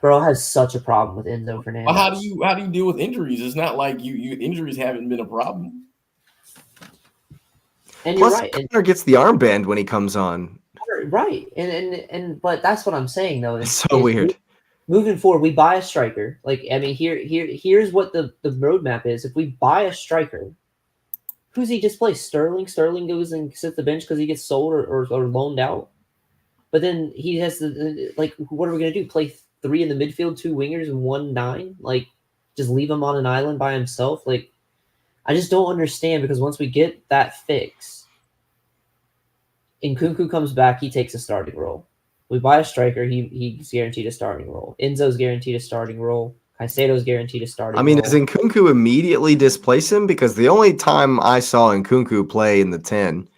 Bro has such a problem with Enzo Fernandez. Well, how do you deal with injuries? It's not like you injuries haven't been a problem. And plus, you're right. Connor gets the armband when he comes on. Right, and but that's what I'm saying though. It's so weird. Moving forward, we buy a striker. Like I mean, here's what the roadmap is. If we buy a striker, who's he displaced? Sterling. Sterling goes and sits the bench because he gets sold or loaned out. But then he has to what are we gonna do? Play 3 in the midfield, 2 wingers, and 1 9? Like, just leave him on an island by himself? Like, I just don't understand because once we get that fix, Nkunku comes back, he takes a starting role. We buy a striker, he's guaranteed a starting role. Enzo's guaranteed a starting role. Caicedo's guaranteed a starting I mean, role. does Nkunku immediately displace him? Because the only time I saw Nkunku play in the 10,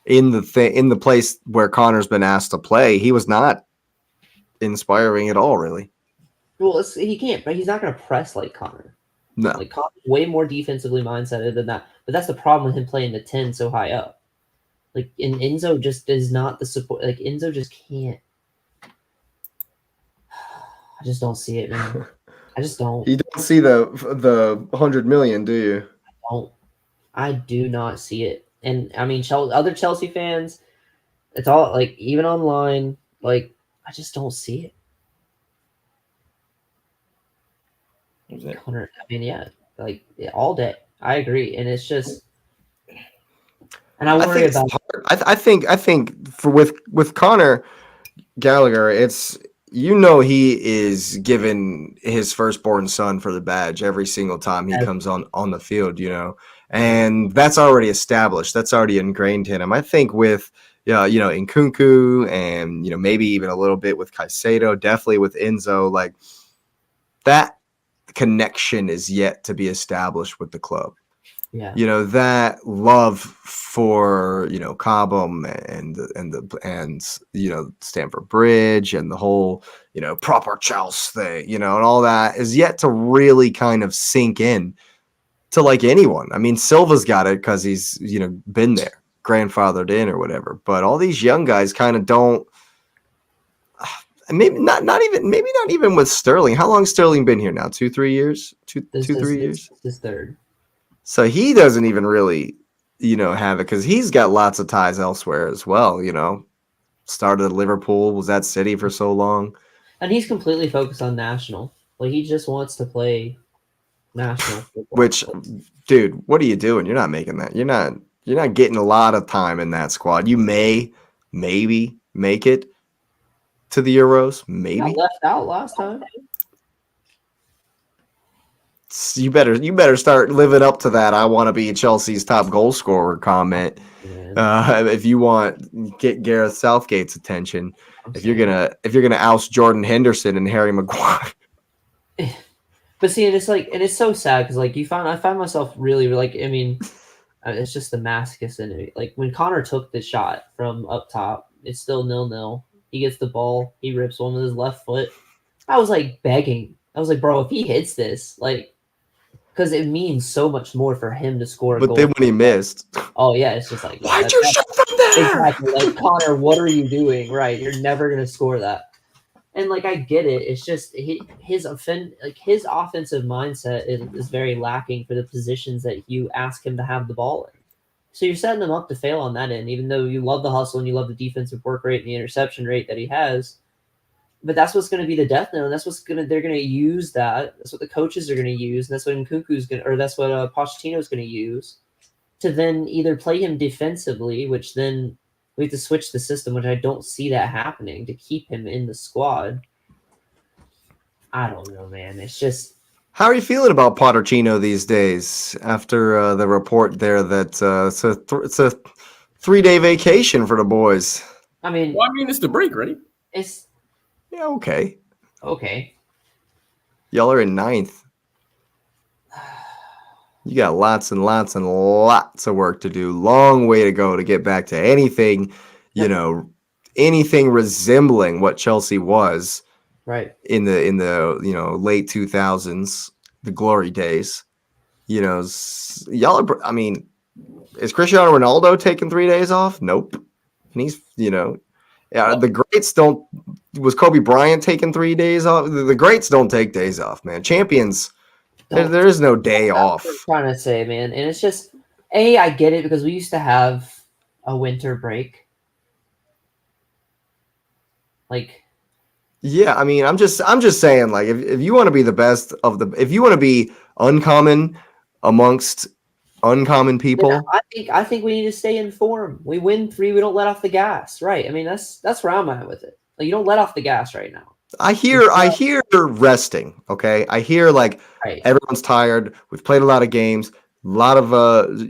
in the place where Connor's been asked to play, he was not inspiring at all, really. Well, he can't, but he's not going to press like Connor. No. Like Connor's way more defensively mindseted than that. But that's the problem with him playing the 10 so high up. Like, and Enzo just is not the support. Like, Enzo just can't. I just don't see it, man. I just don't. You don't see the 100 million, do you? I do not see it. And I mean, other Chelsea fans, it's all like, even online, like, I just don't see it. Connor, I mean, yeah, like all day. I agree, and it's just, and I worry about. I think for with Connor Gallagher, it's he is given his firstborn son for the badge every single time he comes on the field, and that's already established. That's already ingrained in him. I think with Nkunku and maybe even a little bit with Caicedo, definitely with Enzo, like that connection is yet to be established with the club. Yeah. That love for Cobham and Stamford Bridge and the whole proper Chelsea thing, and all that is yet to really kind of sink in to like anyone. I mean, Silva's got it because he's been there, grandfathered in or whatever. But all these young guys kind of don't. Maybe not even with Sterling. How long Sterling been here now? 2-3 years? 2-3 years? This third. So he doesn't even really, have it because he's got lots of ties elsewhere as well. Started at Liverpool, was at City for so long, and he's completely focused on national. Like he just wants to play national football. Which, dude, what are you doing? You're not making that. You're not getting a lot of time in that squad. You maybe make it to the Euros, maybe. Got left out last time. You better start living up to that. I want to be Chelsea's top goal scorer comment. If you want get Gareth Southgate's attention, if you're gonna oust Jordan Henderson and Harry Maguire. But see, and it's so sad because I find myself really like, I mean, it's just the masochist in it. Like when Connor took the shot from up top, it's still 0-0. He gets the ball, he rips one with his left foot. I was like begging. I was like, bro, if he hits this, like, because it means so much more for him to score a goal. But then when he missed, oh yeah, it's just like, why'd you shoot from there? Exactly. Like, Connor, what are you doing? Right, you're never gonna score that. And like I get it. It's just his offensive mindset is very lacking for the positions that you ask him to have the ball in. So you're setting him up to fail on that end, even though you love the hustle and you love the defensive work rate and the interception rate that he has. But that's what's going to be the death knell, and that's they're going to use that. That's what the coaches are going to use, and that's what Nkunku's going, or that's what Pochettino's going to use to then either play him defensively, which then we have to switch the system, which I don't see that happening to keep him in the squad. I don't know, man. It's just. How are you feeling about Pochettino these days after the report there that it's a 3-day vacation for the boys? I mean, it's the break, right? It's. Yeah, okay. Okay. Y'all are in 9th. You got lots and lots and lots of work to do. Long way to go to get back to anything, anything resembling what Chelsea was. Right. In the late 2000s, the glory days. Y'all are, I mean, is Cristiano Ronaldo taking 3 days off? Nope. And he's, the greats don't. Was Kobe Bryant taking 3 days off? The greats don't take days off, man. Champions, there is no day off. That's what I'm trying to say, man. And it's just, I get it because we used to have a winter break. Like, yeah, I mean, I'm just saying, like, if you want to be the best if you want to be uncommon amongst uncommon people, I think we need to stay in form. We win 3, we don't let off the gas, right? I mean, that's where I'm at with it. Like, you don't let off the gas right now. I hear resting. Okay, I hear like everyone's tired. We've played a lot of games, a lot of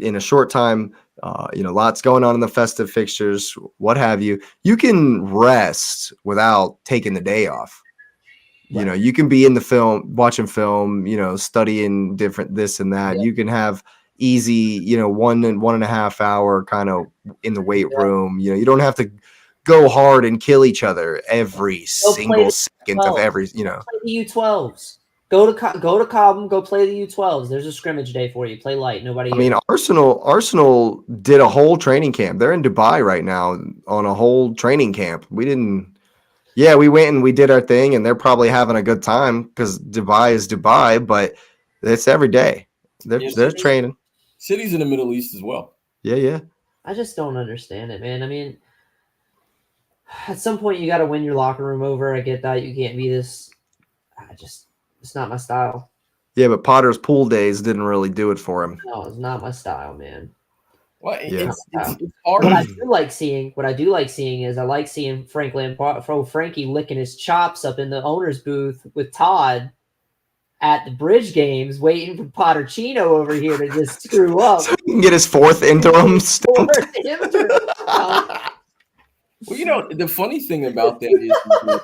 in a short time. Lots going on in the festive fixtures, what have you. You can rest without taking the day off. Right. You can be in the film, watching film, studying different this and that. Yeah. You can have easy, 1.5 hour kind of in the weight room. You don't have to go hard and kill each other every single second of every. Play the U12s. Go to Cobham. Go play the U12s. There's a scrimmage day for you. Play light. Nobody. I mean, Arsenal did a whole training camp. They're in Dubai right now on a whole training camp. We didn't. Yeah, we went and we did our thing, and they're probably having a good time because Dubai is Dubai, but it's every day. They're training. Cities in the Middle East as well. Yeah. I just don't understand it, man. I mean, at some point you got to win your locker room over. I get that. You can't be this. It's not my style. Yeah, but Potter's pool days didn't really do it for him. No, it's not my style, man. Well, Yeah. it's hard. What I do like seeing is I like seeing Frankie licking his chops up in the owner's booth with Todd at the bridge games, waiting for Potterchino over here to just screw up. So he can get his fourth interim. Well, the funny thing about that is,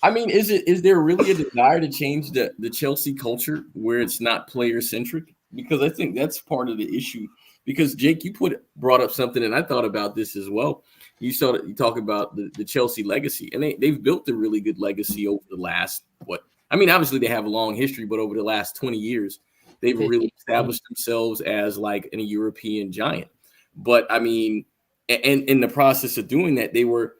I mean, is there really a desire to change the Chelsea culture where it's not player centric? Because I think that's part of the issue. Because Jake, you brought up something, and I thought about this as well. You talk about the Chelsea legacy, and they've built a really good legacy over the last obviously they have a long history, but over the last 20 years, they've really established themselves as like a European giant. But I mean, and in the process of doing that, they weren't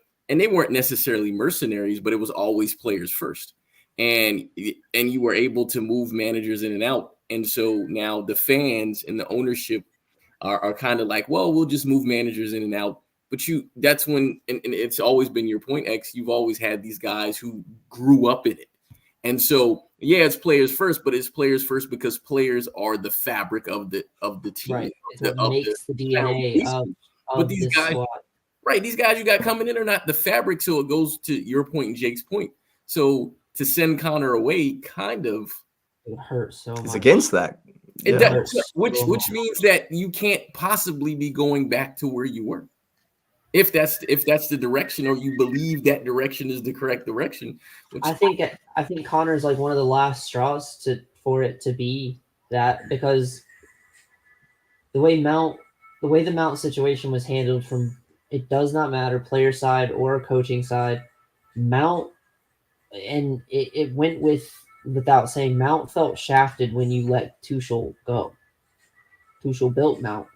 necessarily mercenaries, but it was always players first, and you were able to move managers in and out, and so now the fans and the ownership are kind of like, well, we'll just move managers in and out. But that's when, and it's always been your point, X, you've always had these guys who grew up in it. And so, yeah, it's players first, but it's players first because players are the fabric of the team. Right. It's what makes the DNA of these this guys, squad. Right, these guys you got coming in are not the fabric, so it goes to your point and Jake's point. So to send Connor away kind of it hurts so much. It's against that. It does, which means that you can't possibly be going back to where you were. If that's the direction, or you believe that direction is the correct direction. I think Connor is like one of the last straws for it to be that, because the way the Mount situation was handled, from it does not matter player side or coaching side, Mount, and it went without saying, Mount felt shafted when you let Tuchel go. Tuchel built Mount.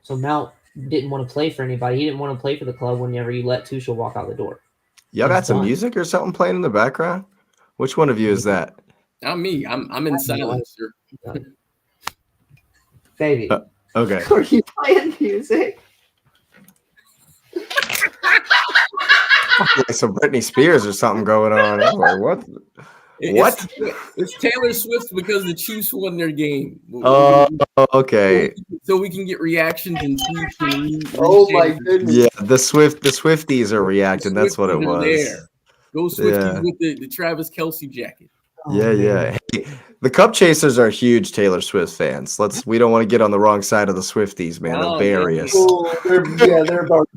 So Mount didn't want to play for anybody. He didn't want to play for the club whenever you let Tuchel walk out the door. Y'all got some music or something playing in the background? Which one of you is that? Not me. I'm in silence, sir. Baby. Okay. Are you playing music? Like some Britney Spears or something going on. I'm like, what? What? It's Taylor Swift because the Chiefs won their game. Oh, okay. So we can get reactions and tweets. Oh my goodness. Yeah, the Swifties are reacting. That's what it was. There. Go Swifties with the Travis Kelce jacket. Yeah. Hey, the Cup Chasers are huge Taylor Swift fans. We don't want to get on the wrong side of the Swifties, man. They're various. They're about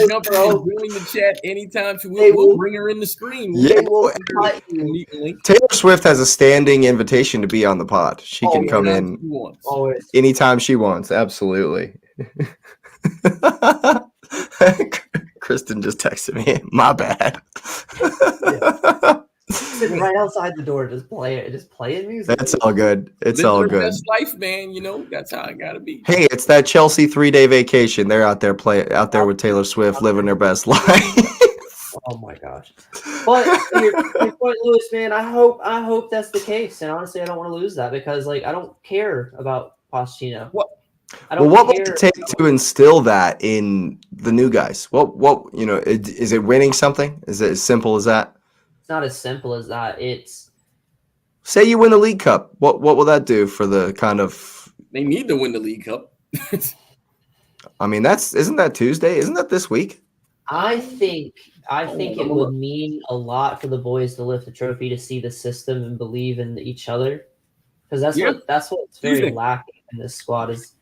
jump in the chat anytime. We'll bring her in the screen. Taylor Swift has a standing invitation to be on the pod. She can come in anytime she wants. Absolutely. Kristen just texted me. My bad. Sitting right outside the door, just playing music. That's all good. It's all good. Best life, man. That's how it gotta be. Hey, it's that Chelsea 3-day vacation. They're out there with Taylor Swift, living their best life. Oh my gosh! But your point, Lewis, man. I hope that's the case. And honestly, I don't want to lose that, because I don't care about Pochettino. What will it take to instill that in the new guys? Is it winning something? Is it as simple as that? It's not as simple as that. It's, say you win the League Cup. What will that do for the kind of? They need to win the League Cup. I mean, isn't that Tuesday? Isn't that this week? I think it would mean a lot for the boys to lift the trophy, to see the system and believe in each other, because that's what's very lacking. in this squad is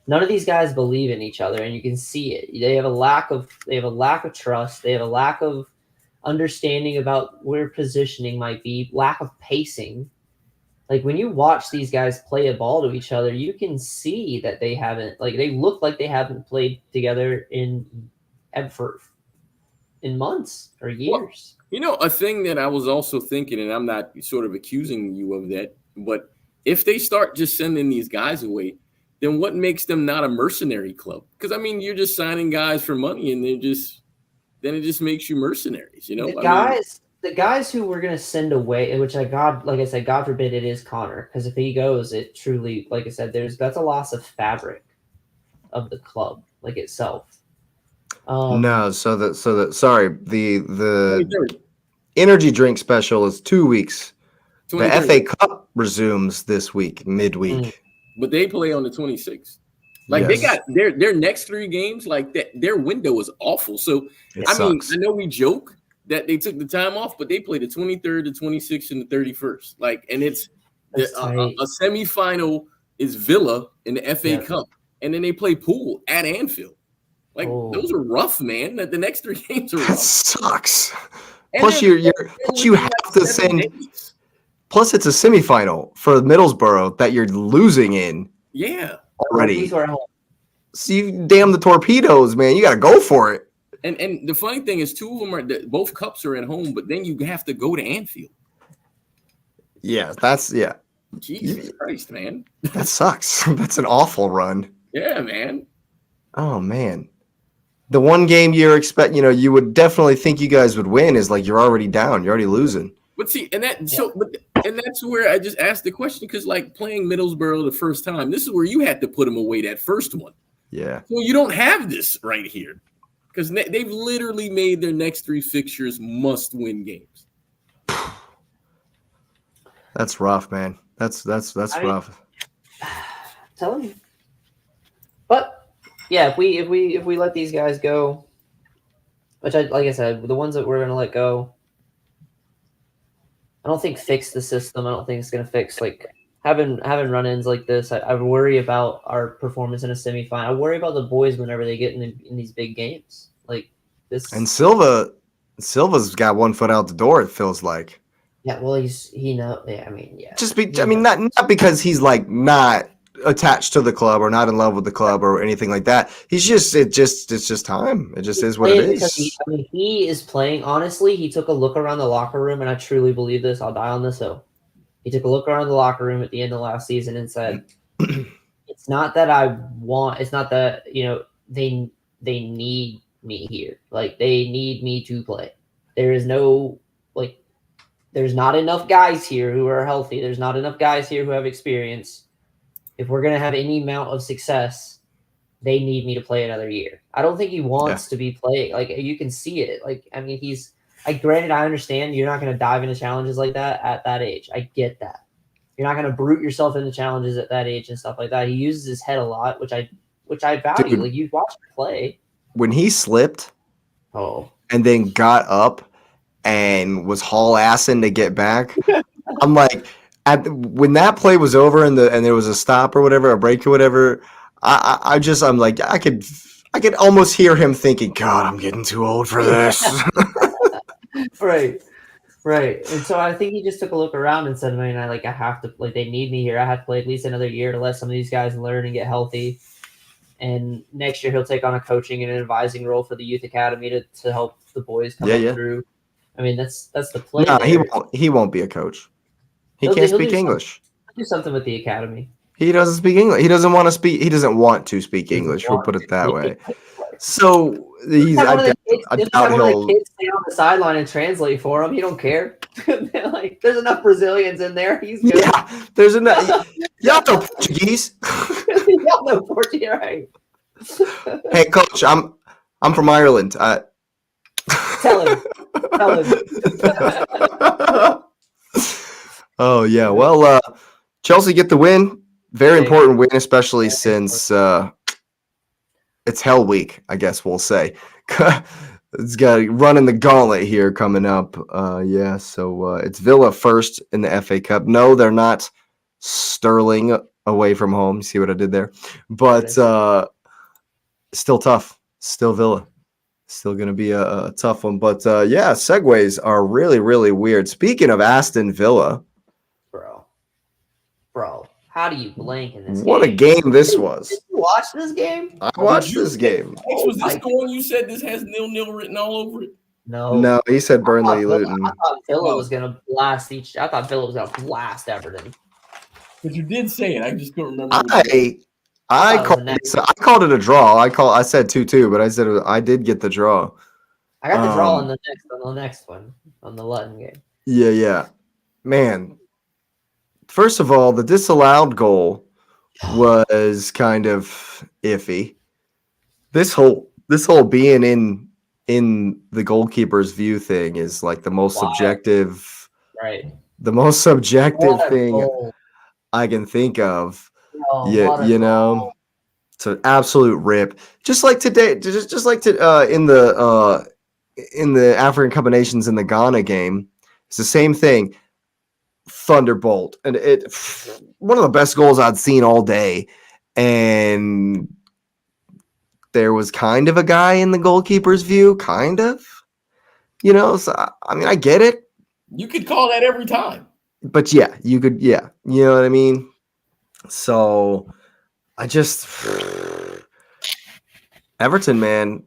none of these guys believe in each other, and you can see it. They have a lack of trust. They have a lack of understanding about where positioning might be, lack of pacing. Like when you watch these guys play a ball to each other, you can see that they look like they haven't played together in months or years. Well, a thing that I was also thinking, and I'm not sort of accusing you of that, but if they start just sending these guys away, then what makes them not a mercenary club? Because I mean, you're just signing guys for money, and then it just makes you mercenaries. The guys who we're gonna send away, which God forbid it is Connor, because if he goes, it truly, like I said, that's a loss of fabric of the club, like itself. No, the energy drink special is 2 weeks. The FA Cup resumes this week, midweek. But they play on the 26th. Like They got their next 3 games, like that. Their window is awful. So I know we joke that they took the time off, but they play the 23rd, the 26th, and the 31st. Like, and it's a semifinal is Villa in the FA Cup, and then they play Pool at Anfield. Like those are rough, man. The next 3 games are rough. That sucks. Plus you have to send. Days. Plus, it's a semifinal for Middlesbrough that you're losing in. Yeah, already. So you damn the Torpedoes, man. You got to go for it. And the funny thing is, 2 of them both cups are at home, but then you have to go to Anfield. Yeah, Jesus Christ, man. That sucks. That's an awful run. Yeah, man. Oh man. The one game you're you would definitely think you guys would win is like you're already down. You're already losing. But see, and that's where I just asked the question, because like playing Middlesbrough the first time, this is where you had to put them away that first one. Yeah. Well, you don't have this right here, because they've literally made their next 3 fixtures must-win games. That's rough, man. That's rough. Telling you. But yeah, if we let these guys go, which like I said, the ones that we're gonna let go, I don't think fix the system. I don't think it's gonna fix like having run-ins like this. I worry about our performance in a semifinal. I worry about the boys whenever they get in these big games like this. And Silva's got 1 foot out the door. It feels like. Yeah, well, not because he's like not attached to the club or not in love with the club or anything like that. It's just time. It just is what it is. He is playing. Honestly, he took a look around the locker room, and I truly believe this. I'll die on this hill. He took a look around the locker room at the end of last season and said, "It's not that I want. It's not that they need me here. Like they need me to play. There is no There's not enough guys here who are healthy. There's not enough guys here who have experience. If we're going to have any amount of success, they need me to play another year." I don't think he wants to be playing. Like, you can see it. Like, I mean, granted, I understand you're not going to dive into challenges like that at that age. I get that. You're not going to brute yourself into challenges at that age and stuff like that. He uses his head a lot, which I value. Dude, like, you watch him play. When he slipped and then got up and was haul-assing to get back, I'm like, when that play was over and there was a stop or whatever, a break or whatever, I'm like, I could almost hear him thinking, God, I'm getting too old for this. Right. And so I think he just took a look around and said, man, I have to, like, they need me here. I have to play at least another year to let some of these guys learn and get healthy. And next year he'll take on a coaching and an advising role for the youth academy to help the boys come through. I mean, that's the plan. No, he won't be a coach. He can't speak English. Do something with the academy. He doesn't speak English. He doesn't want to speak. He doesn't want to speak English. We'll put it that way. So I doubt he'll kids stay on the sideline and translate for him. He don't care. Like, there's enough Brazilians in there. He's good. Yeah, there's enough. Y'all know Portuguese. Y'all know Portuguese, right? Hey, coach, I'm from Ireland. Tell him. Oh yeah, well, Chelsea get the win. Very important win, especially since it's Hell Week, I guess we'll say. It's got running the gauntlet here coming up. So it's Villa first in the FA Cup. No, they're not Sterling away from home. See what I did there? But still tough. Still Villa. Still going to be a tough one. But yeah, segues are really, really weird. Speaking of Aston Villa. Bro, how do you blank in this What game? A game this was. Did you watch this game? I watched this game. Was this the one you said this has 0-0 written all over it? No, he said Burnley, Luton. I thought Villa was going to blast Everton. But you did say it. I just couldn't remember. I called it a draw. I said 2-2, but I said I did get the draw. I got the draw on the next one, on the Luton game. Yeah. Man. First of all, the disallowed goal was kind of iffy. This whole being in the goalkeeper's view thing is like the most subjective, right? The most subjective thing goal. I can think of. You know, it's an absolute rip. Just like today, just like in the African Cup of Nations in the Ghana game, it's the same thing. Thunderbolt, and it one of the best goals I'd seen all day, and there was kind of a guy in the goalkeeper's view, kind of, you know. So I mean, I get it. You could call that every time, but yeah, you could, yeah, you know what I mean. So I just Everton, man,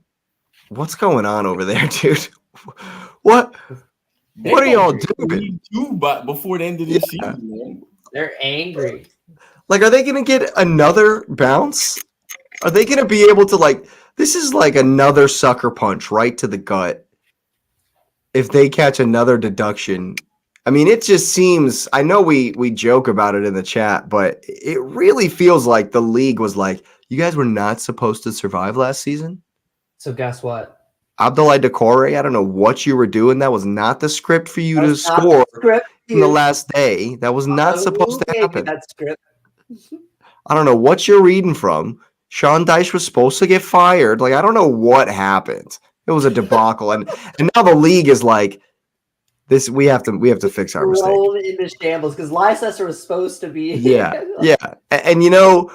what's going on over there, dude? What are y'all doing? But before the end of this season, man. They're angry. Like, are they going to get another bounce? Are they going to be able to, like, this is like another sucker punch right to the gut if they catch another deduction. I mean, it just seems, I know we joke about it in the chat, but it really feels like the league was like, you guys were not supposed to survive last season. So guess what? Abdoulaye Doucouré, I don't know what you were doing. That was not the script for you to score in the last day. That was not supposed to happen. That script. I don't know what you're reading from. Sean Dyche was supposed to get fired. Like, I don't know what happened. It was a debacle. and now the league is like, this. We have to fix our mistake. Rolled into shambles because Leicester was supposed to be. Yeah. And you know,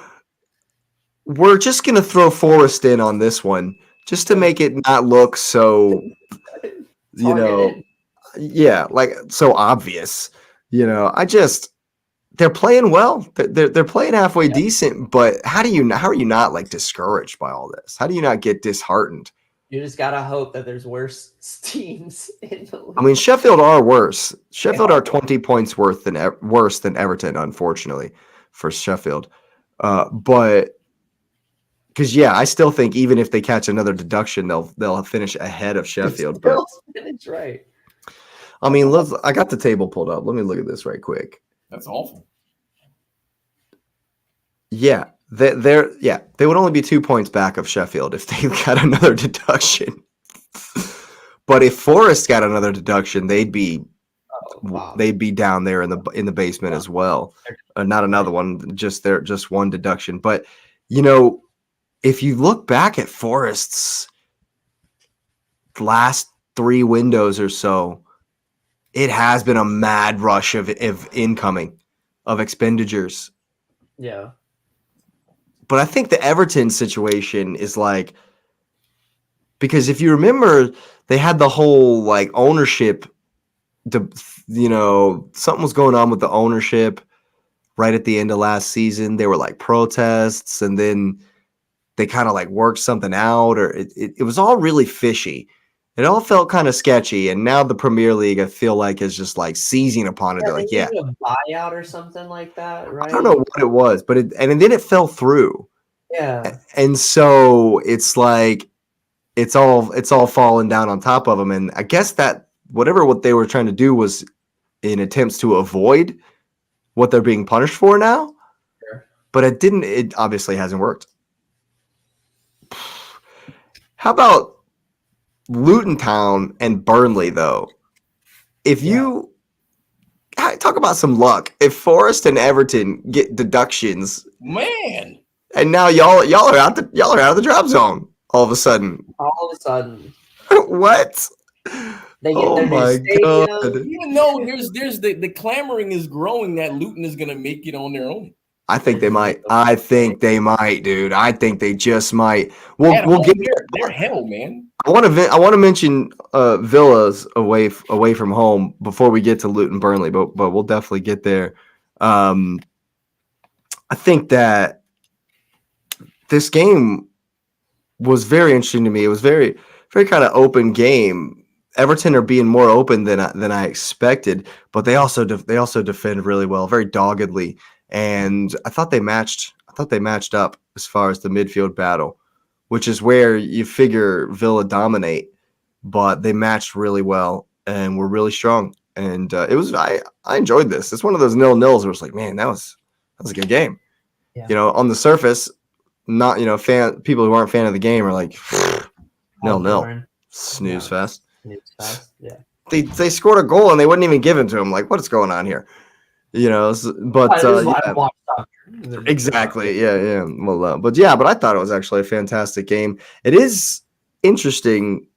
we're just gonna throw Forrest in on this one. Just to make it not look so, you know, yeah, like so obvious. You know, they're playing well. They're playing halfway decent. But how are you not like discouraged by all this? How do you not get disheartened? You just gotta hope that there's worse teams in the league. I mean, Sheffield are worse. Sheffield are 20 points worse than Everton, unfortunately, for Sheffield. But. Because I still think even if they catch another deduction, they'll finish ahead of Sheffield. But finish right. I mean, I got the table pulled up. Let me look at this right quick. That's awful. Yeah, they would only be 2 points back of Sheffield if they got another deduction. But if Forest got another deduction, they'd be down there in the basement as well. Not another one, just one deduction. But you know. If you look back at Forest's last 3 windows or so, it has been a mad rush of incoming, of expenditures. Yeah. But I think the Everton situation is like, because if you remember, they had the whole like ownership, you know, something was going on with the ownership right at the end of last season. There were like protests, and then they kind of like worked something out, or it was all really fishy. It all felt kind of sketchy. And now the Premier League, I feel like, is just like seizing upon it. They're like, a buyout or something like that, right? I don't know what it was, but and then it fell through. Yeah. And so it's like, it's all falling down on top of them. And I guess that what they were trying to do was in attempts to avoid what they're being punished for now. Sure. But it obviously hasn't worked. How about Luton Town and Burnley, though? If you talk about some luck, if Forest and Everton get deductions, man, and now y'all are out of the drop zone all of a sudden. All of a sudden, what? They get Oh their new my stadium. God. Even though there's the clamoring is growing that Luton is gonna make it on their own. I think they might. I think they might, dude. I think they just might. We'll At home, get. they're hell, man. I want to mention Villa's away from home before we get to Luton Burnley, but we'll definitely get there. I think that this game was very interesting to me. It was very kind of open game. Everton are being more open than I expected, but they also defend really well, very doggedly, and I thought they matched up as far as the midfield battle, which is where you figure Villa dominate, but they matched really well and were really strong. And it was I enjoyed this. It's one of those 0-0s where it's like, man, that was a good game. Yeah. You know, on the surface, not people who aren't fan of the game are like 0-0, snooze fest. Yeah. They scored a goal and they wouldn't even give it to him. Like, what is going on here? You know, but yeah. exactly, yeah. Well, but I thought it was actually a fantastic game. It is interesting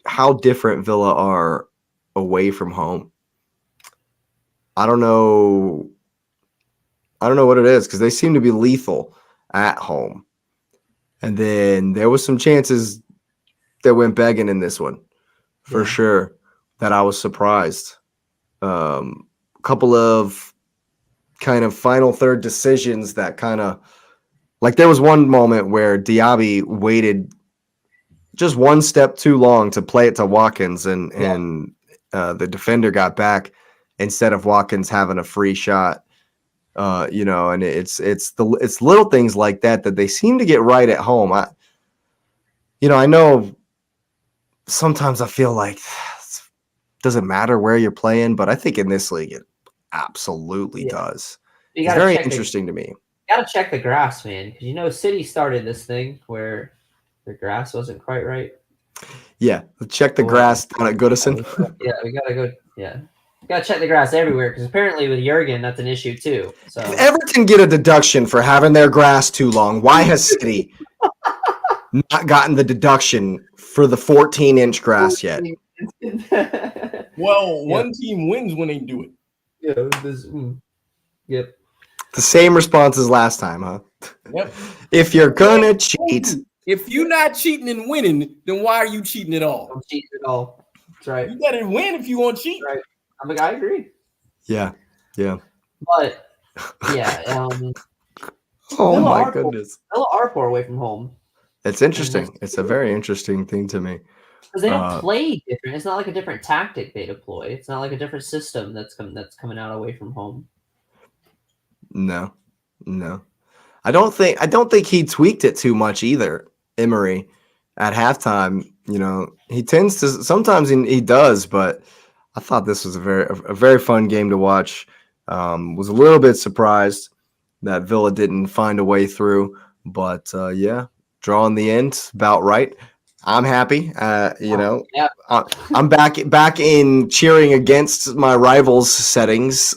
how different Villa are away from home. I don't know what it is because they seem to be lethal at home, and then there was some chances that went begging in this one. For sure, that I was surprised. A couple of kind of final third decisions that kind of like there was one moment where Diaby waited just one step too long to play it to Watkins, and the defender got back instead of Watkins having a free shot. And it's little things like that they seem to get right at home. I know. Sometimes I feel like it doesn't matter where you're playing, but I think in this league it absolutely does. It's very interesting to me. You got to check the grass, man, because City started this thing where the grass wasn't quite right. Yeah, check the grass down at Goodison. Yeah, we got to go. Yeah, you got to check the grass everywhere because apparently with Jurgen that's an issue too. So if Everton get a deduction for having their grass too long, why has City not gotten the deduction for the 14-inch grass yet? Well, one team wins when they do it. Yep. The same response as last time, huh? Yep. If you're gonna cheat, if you're not cheating and winning, then why are you cheating at all? Don't cheat at all. That's right. You gotta win if you want to cheat. Right. I agree. Yeah. But yeah. Oh my goodness. Villa are far away from home. It's interesting. It's a very interesting thing to me. Because they don't play different. It's not like a different tactic they deploy. It's not like a different system that's coming out away from home. No. I don't think he tweaked it too much either, Emery, at halftime. He tends to sometimes he does, but I thought this was a very fun game to watch. Was a little bit surprised that Villa didn't find a way through, but draw in the end, about right. I'm happy. I'm back in cheering against my rivals' settings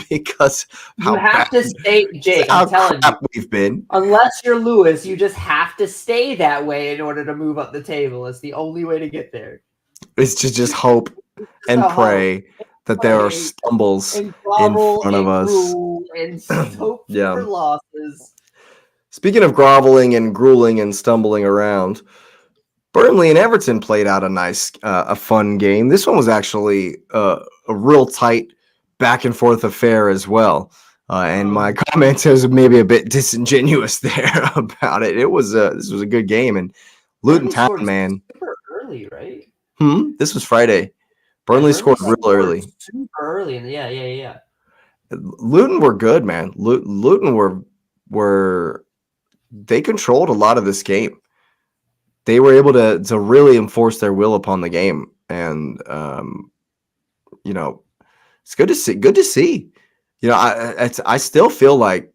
because you have to stay, Jake. I'm telling you, we've been. Unless you're Lewis, you just have to stay that way in order to move up the table. It's the only way to get there. It's to just hope and pray that there are stumbles in front of us and hope for losses. Speaking of groveling and grueling and stumbling around, Burnley and Everton played out a fun game. This one was actually a real tight back and forth affair as well. And my comments was maybe a bit disingenuous there about it. This was a good game, and Luton Town, man. Super early, right? This was Friday. Burnley scored real early. Super early, and yeah. Luton were good, man. Luton were they controlled a lot of this game. They were able to really enforce their will upon the game, and it's good to see. Good to see. I still feel like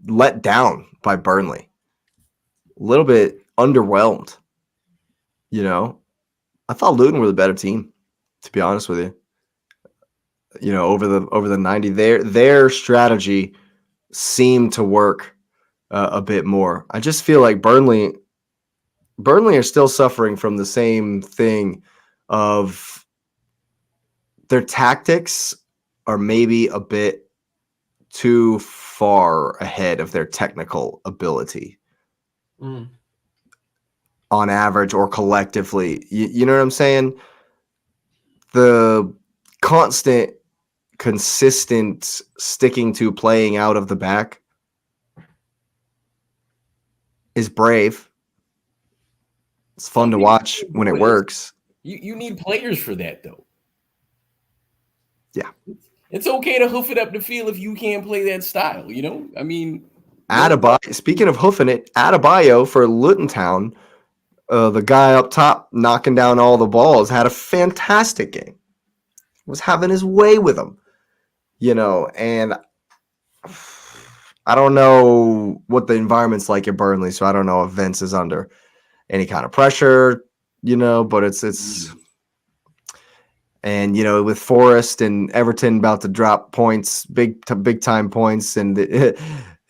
let down by Burnley, a little bit underwhelmed. I thought Luton were the better team, to be honest with you. Over the 90, their strategy seemed to work a bit more. I just feel like Burnley are still suffering from the same thing of their tactics are maybe a bit too far ahead of their technical ability on average or collectively. You know what I'm saying? The constant, consistent sticking to playing out of the back is brave. It's fun to watch when it works. You need players for that, though. Yeah. It's okay to hoof it up the field if you can't play that style, you know? I mean, speaking of hoofing it, Adebayo for Luton Town, the guy up top knocking down all the balls, had a fantastic game. Was having his way with them, you know, and I don't know what the environment's like at Burnley, so I don't know if Vince is under any kind of pressure, you know, but it's and, you know, with Forest and Everton about to drop points, big time points, and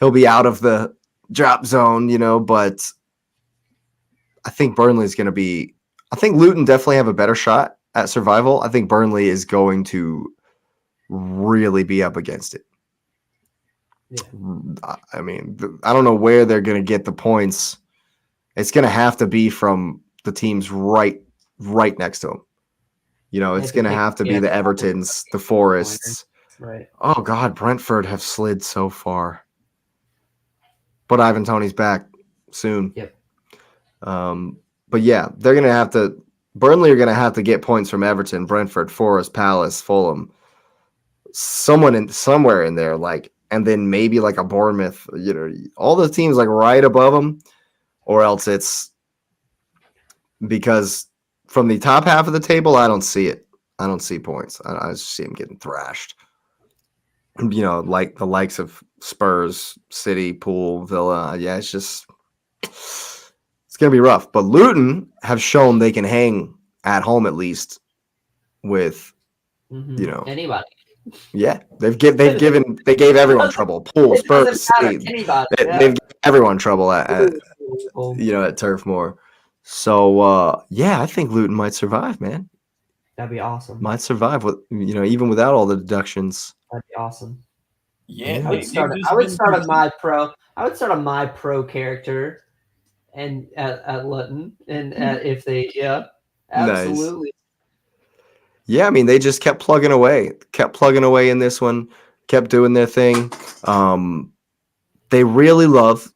he'll be out of the drop zone, you know, but I think Burnley's going to be – I think Luton definitely have a better shot at survival. I think Burnley is going to really be up against it. Yeah. I mean, I don't know where they're going to get the points. It's going to have to be from the teams right next to them. You know, it's going to have to be the Evertons, the Forests. Right. Oh, God, Brentford have slid so far. But Ivan Toney's back soon. Yep. But, yeah, they're going to have to – Burnley are going to have to get points from Everton, Brentford, Forest, Palace, Fulham. Somewhere in there, like, and then maybe like a Bournemouth, you know, all the teams like right above them, or else it's because – from the top half of the table, I don't see it. I don't see points. I just see them getting thrashed. You know, like the likes of Spurs, City, Pool, Villa. Yeah, it's going to be rough. But Luton have shown they can hang at home at least with, you know, anybody. Yeah, they gave everyone trouble. Pool, Spurs, City. They've given everyone trouble at Turf Moor. So, yeah, I think Luton might survive, man. That'd be awesome. Might survive with, you know, even without all the deductions. That'd be awesome. Yeah, I would start a my pro character, and at Luton, and if they, absolutely. Nice. Yeah, I mean, they just kept plugging away in this one, kept doing their thing. They really love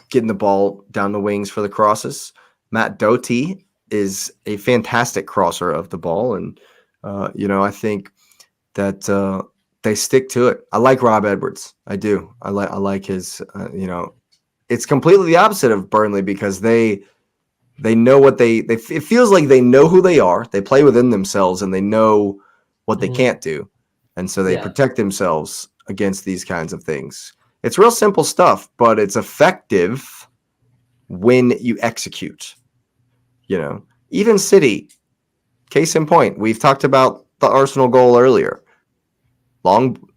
getting the ball down the wings for the crosses. Matt Doty is a fantastic crosser of the ball, and you know, I think that they stick to it. I like Rob Edwards. I do. I like his. You know, it's completely the opposite of Burnley because they know what it feels like they know who they are. They play within themselves, and they know what they can't do, and so they protect themselves against these kinds of things. It's real simple stuff, but it's effective when you execute. You know, even City, case in point, we've talked about the Arsenal goal earlier.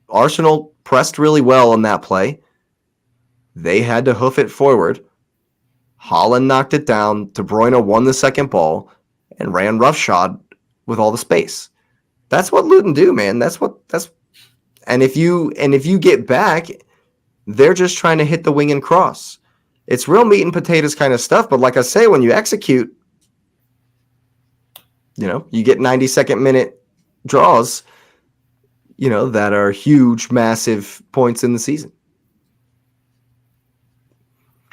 Arsenal pressed really well on that play. They had to hoof it forward. Haaland knocked it down. De Bruyne won the second ball and ran roughshod with all the space. That's what Luton do, man. And if you get back, they're just trying to hit the wing and cross. It's real meat and potatoes kind of stuff. But like I say, when you execute, you know, you get 92nd minute draws, you know, that are huge, massive points in the season.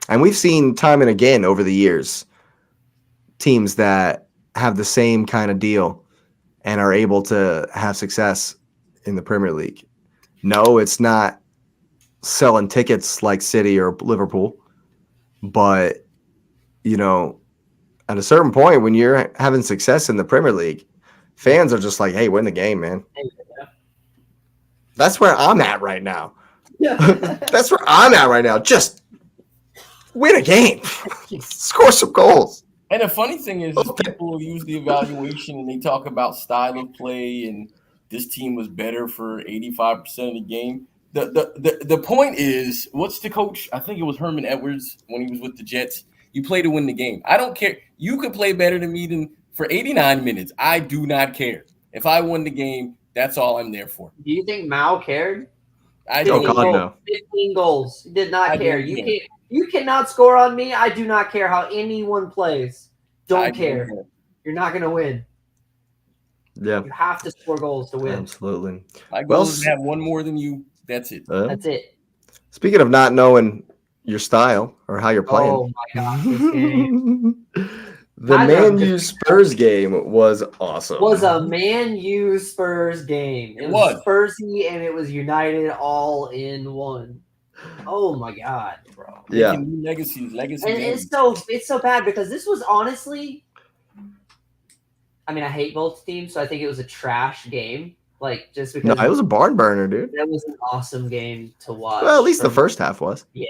And we've seen time and again over the years teams that have the same kind of deal and are able to have success in the Premier League. No, it's not selling tickets like City or Liverpool, but, you know, at a certain point when you're having success in the Premier League, fans are just like, hey, win the game, man. That's where I'm at right now. Yeah. That's where I'm at right now. Just win a game. Score some goals. And the funny thing is people use the evaluation and they talk about style of play and this team was better for 85% of the game. The point is, what's the coach? I think it was Herman Edwards when he was with the Jets. You play to win the game. I don't care. You could play better than me For 89 minutes, I do not care. If I won the game, that's all I'm there for. Do you think Mao cared? I Oh, don't. God, no. 15 goals. He did not I care. don't You care. can't. You cannot score on me. I do not care how anyone plays. Don't care. You're not going to win. Yeah, You have to score goals to win. absolutely. My goal is to have one more than you. That's it. That's it. Speaking of not knowing your style or how you're playing. Oh my gosh, this game The Man U Spurs game was awesome. was a Man U Spurs game. It was Spursy and it was United all in one. Oh my god, bro. Yeah. Legacy. And it's so bad because this was honestly, I mean, I hate both teams, so I think it was a trash game. Like, just because it was a barn burner, dude. That was an awesome game to watch. Well, at least the first half was. Yeah,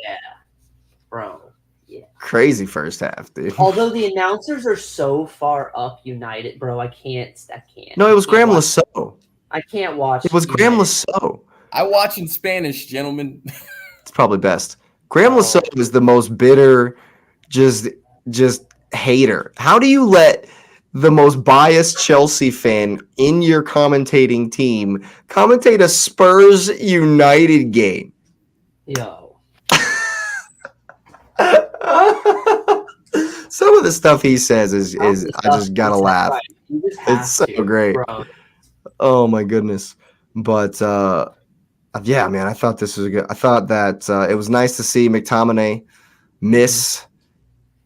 bro. Yeah. Crazy first half, dude. Although the announcers are so far up United, bro, I can't. No, it was Graham Lasso. I can't watch. It was Graham Lasso. I watch in Spanish, gentlemen. It's probably best. Graham Lasso is the most bitter, just hater. How do you let the most biased Chelsea fan in your commentating team commentate a Spurs United game? Yo. Some of the stuff he says is I just gotta laugh. It's so great. Bro. Oh my goodness. But yeah, man, I thought this was good. I thought that it was nice to see McTominay miss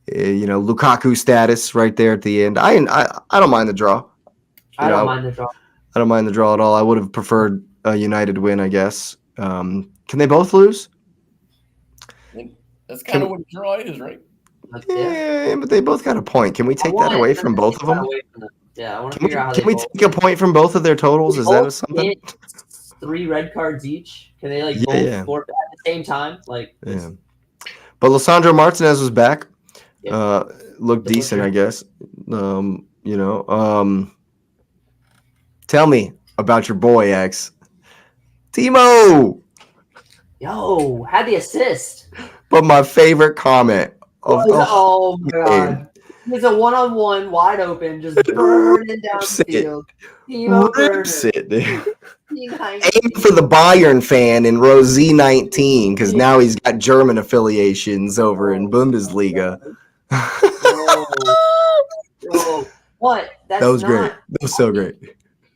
Lukaku status right there at the end. I don't mind the draw. I don't mind the draw. I don't mind the draw at all. I would have preferred a United win, I guess. Can they both lose? That's kind of what a draw is, right? Yeah, but they both got a point. Can we take that away from both of them? Yeah, I want to figure out how can we take a point from both of their totals? Is that something? 3 red cards each. Can they both score at the same time? Yeah. But Lisandro Martinez was back. Yeah. Looked decent, I guess. Tell me about your boy, X. Timo. Yo, had the assist. But my favorite comment of oh my god. He's a one-on-one, wide open, just burning down the field. Rips it, dude. Aim for the Bayern fan in row Z19 because now he's got German affiliations over in Bundesliga. What? That was great. That was so great.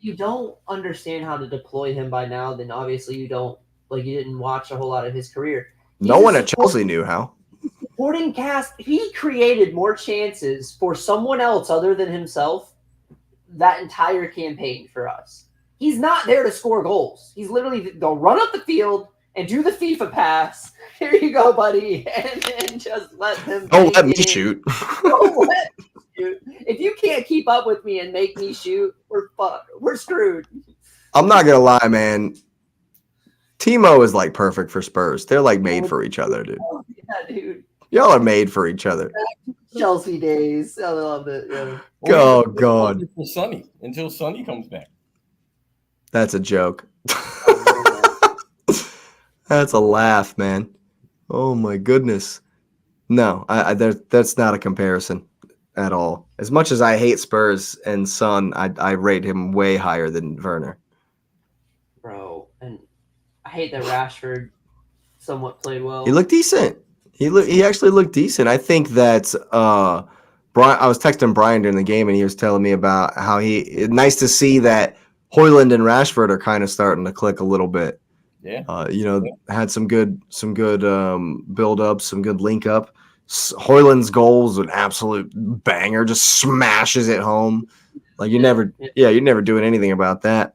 You don't understand how to deploy him by now, then obviously you don't. You didn't watch a whole lot of his career. No one at Chelsea knew how. Supporting cast, he created more chances for someone else other than himself that entire campaign for us. He's not there to score goals. He's literally go run up the field and do the FIFA pass. Here you go, buddy, and just let them. Don't let me shoot. Don't let me shoot. If you can't keep up with me and make me shoot, we're screwed. I'm not gonna lie, man. Timo is perfect for Spurs. They're made for each other, dude. Oh, yeah, dude. Y'all are made for each other. Chelsea days. I love it. Yeah. Oh, God. Until Sonny comes back. That's a joke. That's a laugh, man. Oh, my goodness. No, that's not a comparison at all. As much as I hate Spurs and Son, I rate him way higher than Werner. Bro, and I hate that Rashford somewhat played well. He looked decent. He actually looked decent. I think that I was texting Brian during the game, and he was telling me about how nice to see that Højlund and Rashford are kind of starting to click a little bit. Yeah. Had some good build up, some good link up. Højlund's goal was an absolute banger, just smashes it home. You're never doing anything about that.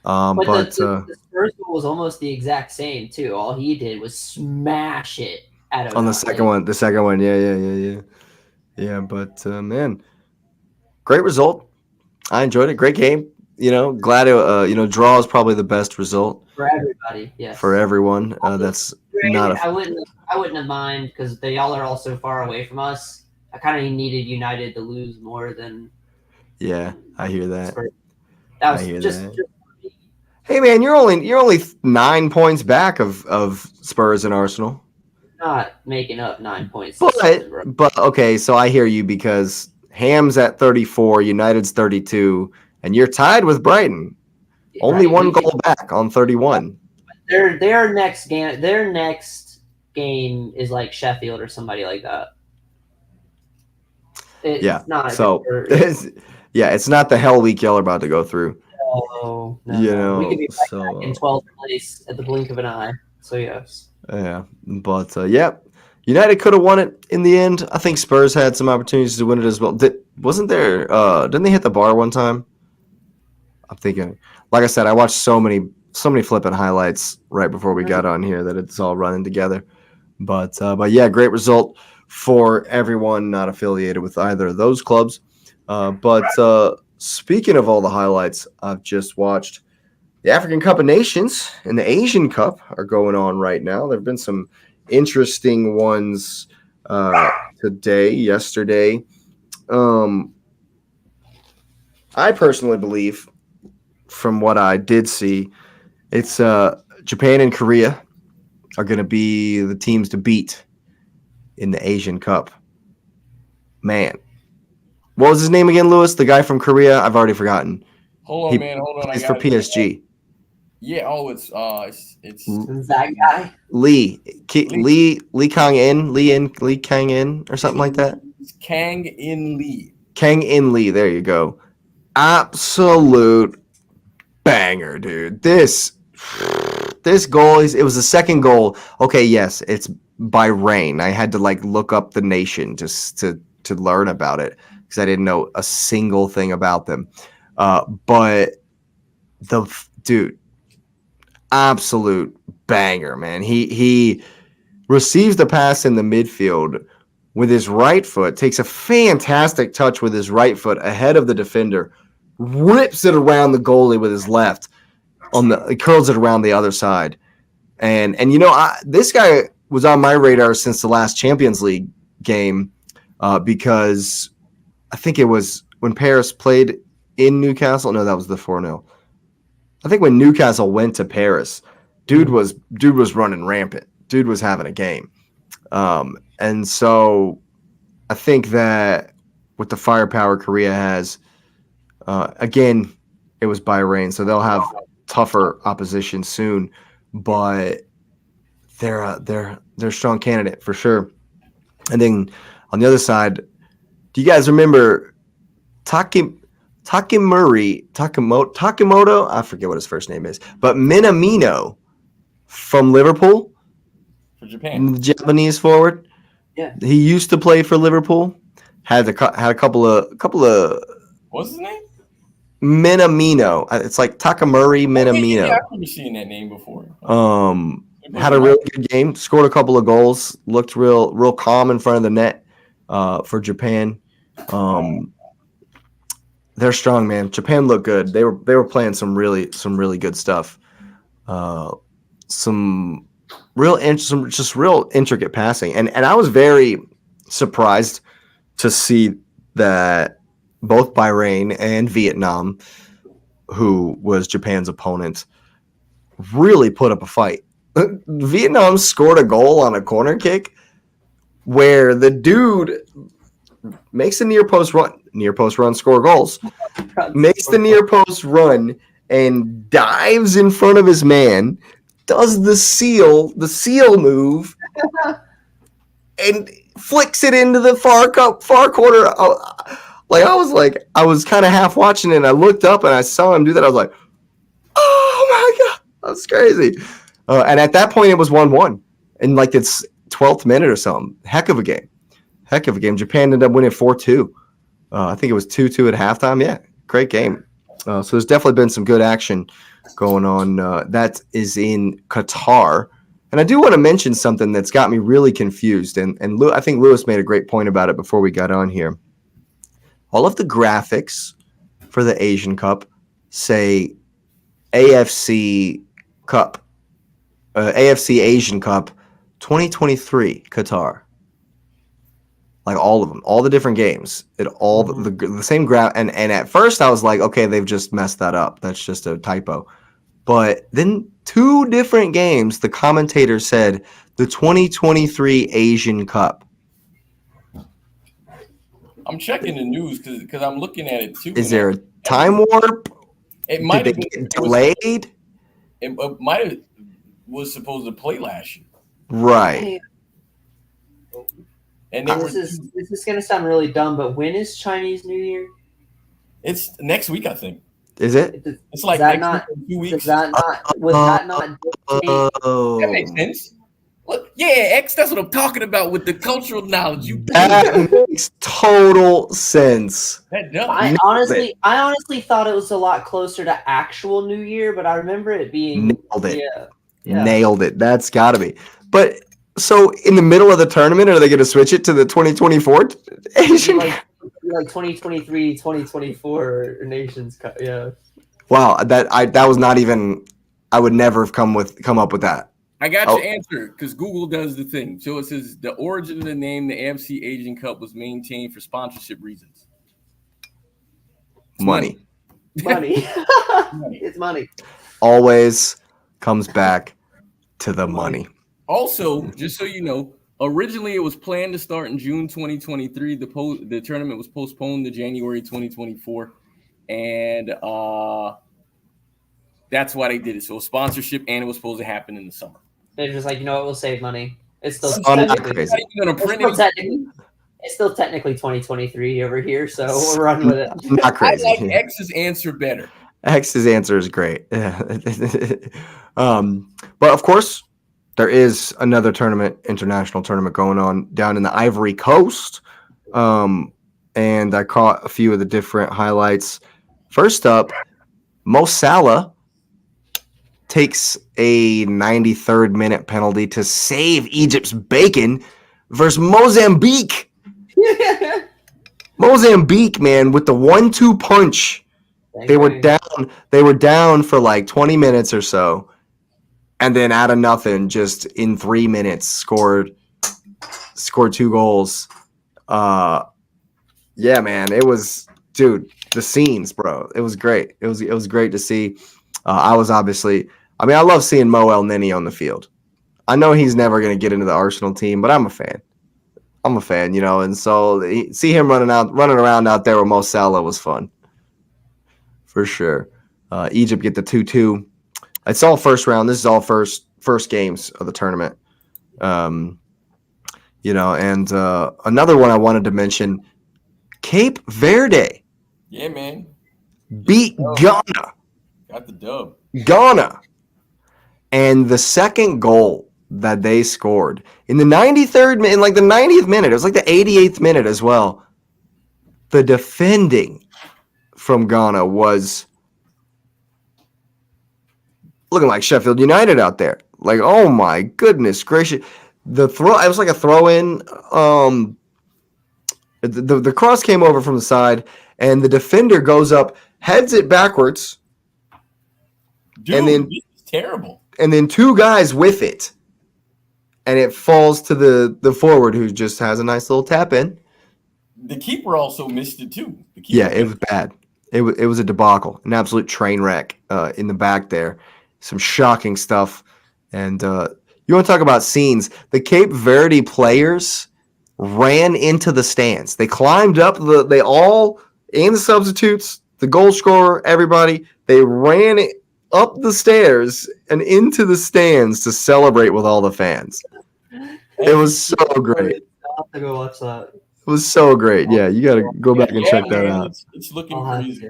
But the Spurs goal was almost the exact same too. All he did was smash it at on the second one. The second one, yeah. But man, great result. I enjoyed it. Great game. Glad it. Draw is probably the best result for everybody. Yes, for everyone. That's not. I wouldn't have mind because y'all are all so far away from us. I kind of needed United to lose more than. Yeah, I hear that. That was just hey man, you're only 9 points back of Spurs and Arsenal. Not making up 9 points. But okay, so I hear you because Ham's at 34, United's 32, and you're tied with Brighton. Only one goal back on 31. Their next game is like Sheffield or somebody like that. It's not. So it's not the hell week y'all are about to go through. No. You We could be know, in 12th place at the blink of an eye. So yes. Yeah, but United could have won it in the end. I think Spurs had some opportunities to win it as well. Didn't they hit the bar one time? I'm thinking. Like I said, I watched so many flipping highlights right before we got on here that it's all running together. But yeah, great result for everyone not affiliated with either of those clubs. But speaking of all the highlights I've just watched, the African Cup of Nations and the Asian Cup are going on right now. There have been some interesting ones yesterday. I personally believe, from what I did see, it's Japan and Korea are going to be the teams to beat in the Asian Cup. Man. What was his name again, Lewis? The guy from Korea? I've already forgotten. Hold on. He's for PSG. Yeah, it's that guy. Lee Kang-in or something like that. Kang-in Lee. Kang-in Lee, there you go. Absolute banger, dude. This goal it was the second goal. Okay, yes, it's by rain. I had to look up the nation just to learn about it because I didn't know a single thing about them. But the dude, absolute banger, man. He receives the pass in the midfield with his right foot, takes a fantastic touch with his right foot ahead of the defender, rips it around the goalie with his left, curls it around the other side. And this guy was on my radar since the last Champions League game because I think it was when Paris played in Newcastle. No, that was the 4-0. I think when Newcastle went to Paris, dude was running rampant. Dude was having a game. And so I think that with the firepower Korea has, again, it was by rain, so they'll have tougher opposition soon. But they're a strong candidate for sure. And then on the other side, do you guys remember Takimoto? I forget what his first name is, but Minamino from Liverpool, for Japan, the Japanese forward. Yeah, he used to play for Liverpool. Had a couple of. What's his name? Minamino. It's like Takamori Minamino. Yeah, I've never seen that name before. Had a really good game. Scored a couple of goals. Looked real calm in front of the net for Japan. They're strong, man. Japan looked good. They were playing some really good stuff. Some real intricate passing, and I was very surprised to see that both Bahrain and Vietnam, who was Japan's opponent, really put up a fight. Vietnam scored a goal on a corner kick where the dude makes a near post run, score goals, makes the near post run and dives in front of his man, does the seal move, and flicks it into the far corner. I was kind of half watching it, and I looked up and I saw him do that. I was like, oh my God, that's crazy. And at that point, it was 1-1 in its 12th minute or something. Heck of a game. Japan ended up winning 4-2. I think it was 2-2 at halftime. Yeah, great game. So there's definitely been some good action going on. That is in Qatar. And I do want to mention something that's got me really confused. And I think Lewis made a great point about it before we got on here. All of the graphics for the Asian Cup say AFC Cup, AFC Asian Cup 2023 Qatar. All of them, all the different games, the same graph. And at first I was like, okay, they've just messed that up. That's just a typo. But then 2 different games, the commentator said the 2023 Asian Cup. I'm checking the news because I'm looking at it too. Is there a time warp? It might Did have they been get delayed? It might have was supposed to play last year, Right. and they were. This is gonna sound really dumb, but when is Chinese New Year? It's next week, I think. Is it? It's like that next not? week or 2 weeks. Does that not? Would that not dictate? Oh, That makes sense. Look, yeah, X. That's what I'm talking about with the cultural knowledge. You that makes total sense. that does. I honestly thought it was a lot closer to actual New Year, but I remember it being Nailed it. Yeah. Nailed it. That's got to be. But so in the middle of the tournament, are they going to switch it to the 2024 Asian? like 2023, 2024 Nations Cup. Yeah. Wow, that was not even. I would never have come up with that. I got your answer because Google does the thing. So it says the origin of the name, the AFC Asian Cup, was maintained for sponsorship reasons. Money. It's money. Always comes back to the money. Also, just so you know, originally it was planned to start in June 2023. The tournament was postponed to January 2024, and that's why they did it. So sponsorship, and it was supposed to happen in the summer. They're just like, we'll save money. It's still Crazy. it's still technically 2023 over here, so we're running with it. Not crazy. I like X's answer better. X's answer is great. But of course, there is another international tournament going on down in the Ivory Coast. And I caught a few of the different highlights. First up, Mo Salah takes a 93rd minute penalty to save Egypt's bacon versus Mozambique. Mozambique, man, with the 1-2 punch. They were down for like 20 minutes or so. And then out of nothing, just in 3 minutes, scored 2 goals. Yeah, man, it was, dude, the scenes, bro. It was great. It was great to see. I love seeing Mo El Nini on the field. I know he's never going to get into the Arsenal team, but I'm a fan. And so see him running around out there with Mo Salah was fun. For sure. Egypt get the 2-2. It's all first round. This is all first games of the tournament. And another one I wanted to mention, Cape Verde. Yeah, man. Beat Ghana. Got the dub. Ghana. And the second goal that they scored in the 93rd minute, in like the 90th minute, it was like the 88th minute as well. The defending from Ghana was looking like Sheffield United out there. Like, oh my goodness gracious. It was like a throw-in. The cross came over from the side, and the defender goes up, heads it backwards. Dude, and then this is terrible. And then 2 guys with it. And it falls to the forward who just has a nice little tap in. The keeper also missed it too. It was bad. It was a debacle, an absolute train wreck in the back there. Some shocking stuff. And you want to talk about scenes. The Cape Verde players ran into the stands. They climbed up. They all, and the substitutes, the goal scorer, everybody, they ran up the stairs and into the stands to celebrate with all the fans. It was so great. I'll have to go watch that. It was so great. Yeah, you got to go back and check that out. It's looking crazy.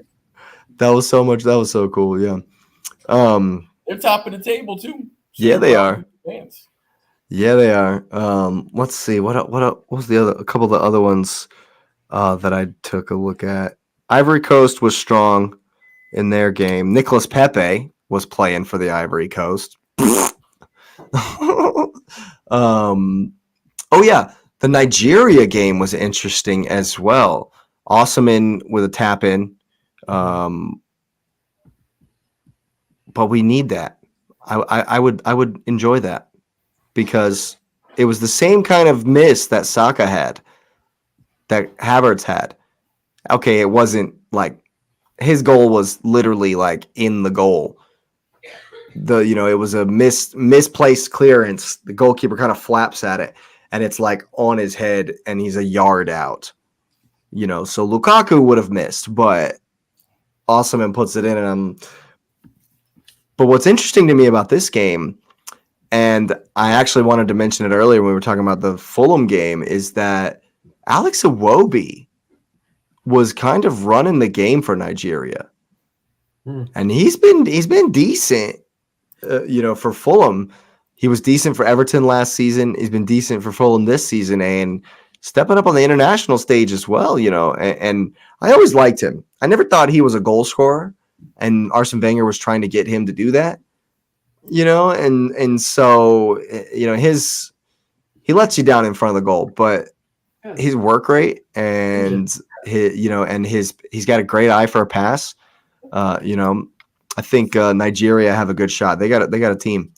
That was so much. That was so cool. Yeah. They're top of the table too. So yeah, they are. Fans. Yeah, they are. Let's see. What was a couple of the other ones that I took a look at? Ivory Coast was strong in their game. Nicolas Pepe was playing for the Ivory Coast. Oh yeah, the Nigeria game was interesting as well. Osman with a tap in. But we need that. I would enjoy that because it was the same kind of miss that Saka had, that Havertz had. Okay, it wasn't like his goal was literally like in the goal. It was a misplaced clearance. The goalkeeper kind of flaps at it, and it's like on his head, and he's a yard out. So Lukaku would have missed, but Osimhen puts it in, but what's interesting to me about this game, and I actually wanted to mention it earlier when we were talking about the Fulham game, is that Alex Iwobi was kind of running the game for Nigeria. And he's been decent, for Fulham. He was decent for Everton last season. He's been decent for Fulham this season, and stepping up on the international stage as well, and I always liked him. I never thought he was a goal scorer, and Arsene Wenger was trying to get him to do that, and so, he lets you down in front of the goal, but his work rate and he's got a great eye for a pass. I think Nigeria have a good shot. They got a team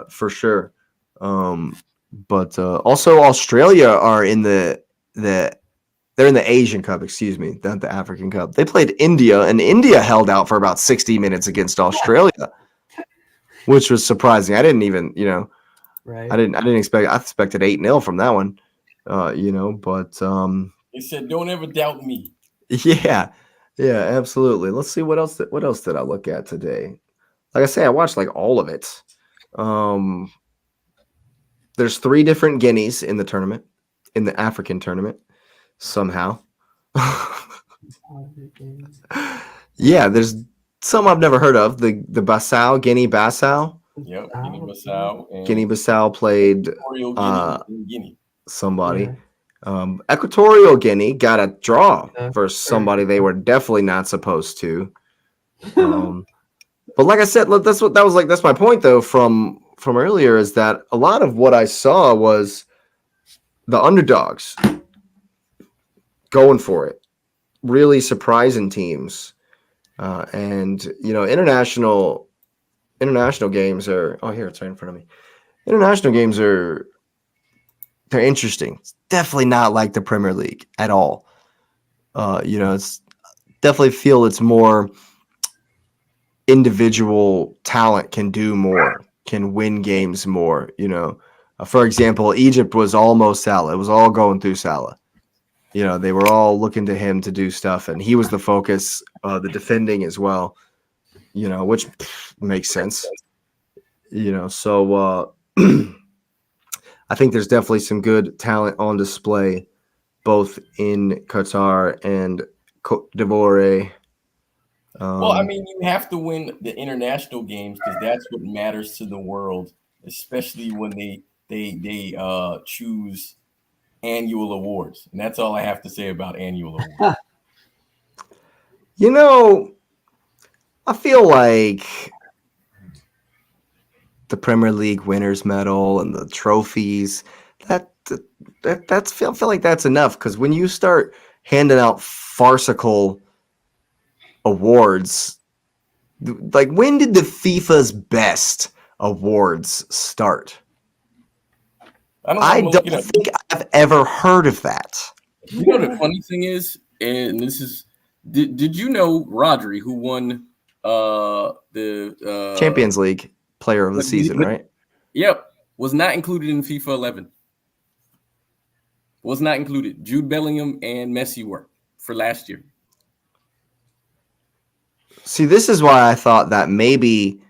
for sure. But also Australia are in they're in the Asian Cup, excuse me, not the African Cup. They played India, and India held out for about 60 minutes against Australia, which was surprising. I didn't even, Right. I expected 8-0 from that one, but They said, "Don't ever doubt me." yeah, absolutely. Let's see what else did I look at today? Like I say, I watched like all of it. There's 3 different Guineas in the tournament, in the African tournament, somehow. Yeah, there's some I've never heard of. The Baaaaack, Guinea-Bissau. Yep, Guinea-Bissau. Guinea-Bissau played Equatorial Guinea and Guinea. somebody. Equatorial Guinea got a draw for somebody they were definitely not supposed to. But like I said, that's my point though from earlier, is that a lot of what I saw was the underdogs going for it, really surprising teams, and international games are. Oh, here it's right in front of me. International games they're interesting. It's definitely not like the Premier League at all. It's definitely feel it's more individual talent can do more, can win games more. For example, Egypt was almost Salah. It was all going through Salah. They were all looking to him to do stuff, and he was the focus, the defending as well, which makes sense. So I think there's definitely some good talent on display, both in Qatar and Côte d'Ivoire. Well, I mean, you have to win the international games because that's what matters to the world, especially when they choose annual awards. And that's all I have to say about annual awards. I feel like the Premier League winners medal and the trophies, that's feel like that's enough, because when you start handing out farcical awards, like when did the FIFA's best awards start? I don't think I've ever heard of that. The funny thing is, and this is, did you know Rodri, who won the Champions League player of the season, right? Yep, was not included in FIFA 11. Was not included. Jude Bellingham and Messi were for last year. See, this is why I thought that maybe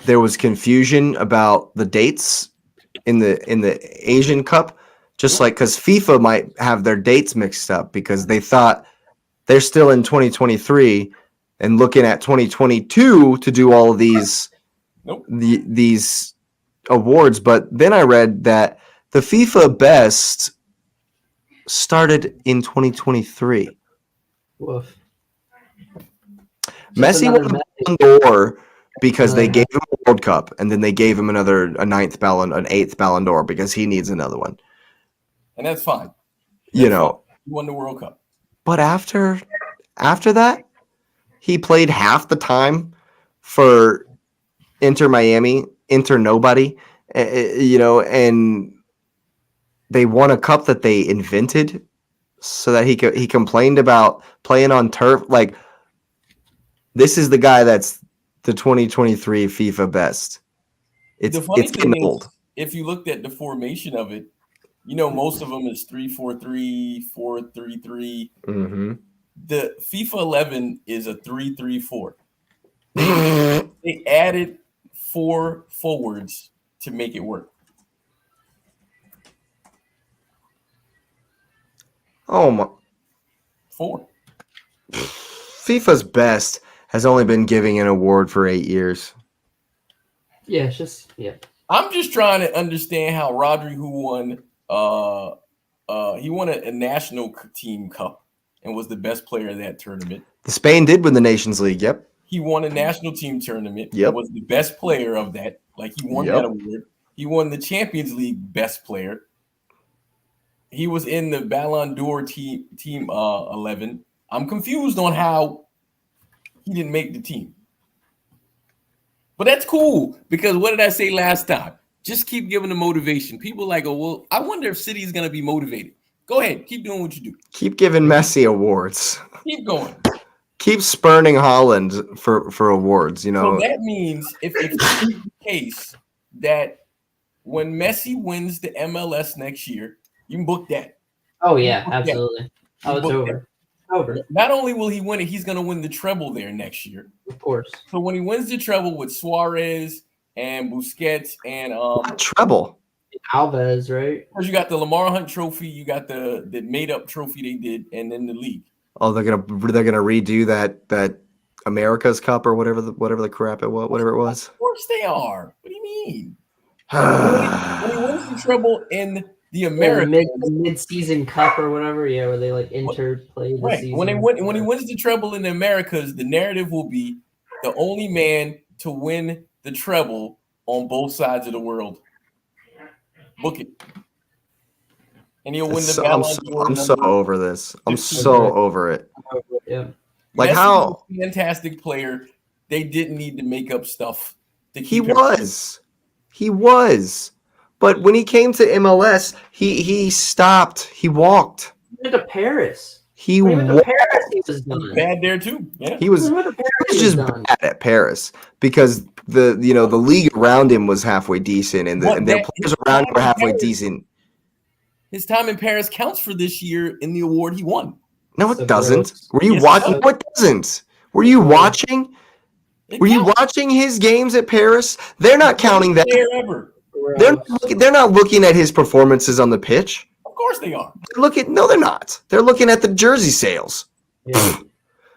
there was confusion about the dates in the Asian Cup, just like because FIFA might have their dates mixed up because they thought they're still in 2023 and looking at 2022 to do all of these these awards. But then I read that the FIFA best started in 2023. Woof. Messi won the Ballon d'Or because they gave him a World Cup, and then they gave him an 8th Ballon d'Or because he needs another one. And that's fine. He won the World Cup. But after that, he played half the time for Inter Miami, Inter nobody, and they won a cup that they invented so that he complained about playing on turf. Like, this is the guy that's the 2023 FIFA best. It's getting old. If you looked at the formation of it, You know, most of them is 3-4-3, 4-3-3. Mm-hmm. The FIFA 11 is a 3-3-4. They added 4 forwards to make it work. Oh my! 4. FIFA's best has only been giving an award for 8 years. Yeah, it's just I'm just trying to understand how Rodri, who won, he won a national team cup and was the best player of that tournament. Spain did win the Nations League. Yep. He won a national team tournament. Yep. Was the best player of that. Like he won that award. He won the Champions League best player. He was in the Ballon d'Or team 11. I'm confused on how he didn't make the team. But that's cool because what did I say last time? Just keep giving the motivation. People like, oh, well, I wonder if City's going to be motivated. Go ahead. Keep doing what you do. Keep giving Messi awards. Keep going. Keep spurning Holland for awards, you know. So that means if it's the case that when Messi wins the MLS next year, you can book that. Oh, yeah, absolutely. Oh, it's over. That. Not only will he win it, he's going to win the treble there next year. Of course. So when he wins the treble with Suarez and Busquets and treble. Alves, right? Because you got the Lamar Hunt Trophy, you got the made up trophy they did, and then the league. Oh, they're gonna redo that America's Cup or whatever the crap it was, whatever it was. Of course they are. What do you mean? when he wins the treble in the Americas, mid-season cup or whatever, yeah, where they like interplay the season. When he wins the treble in the Americas, the narrative will be the only man to win the treble on both sides of the world. Book it. And he'll win the Ballon d'Or. I'm so over this. I'm so over it. Yeah. Like Messi how was a fantastic player. They didn't need to make up stuff. He was. But when he came to MLS, he stopped. He walked. He went to Paris. He went to Paris. He was done. Bad there too. Yeah. He was just bad at Paris because the league around him was halfway decent and the players around him were halfway decent. His time in Paris counts for this year in the award he won. No, it doesn't. Were you watching? No, it doesn't. Were you watching? Were you watching his games at Paris? They're not counting that. They're not looking at his performances on the pitch. Of course they are. No, they're not. They're looking at the jersey sales. Yeah.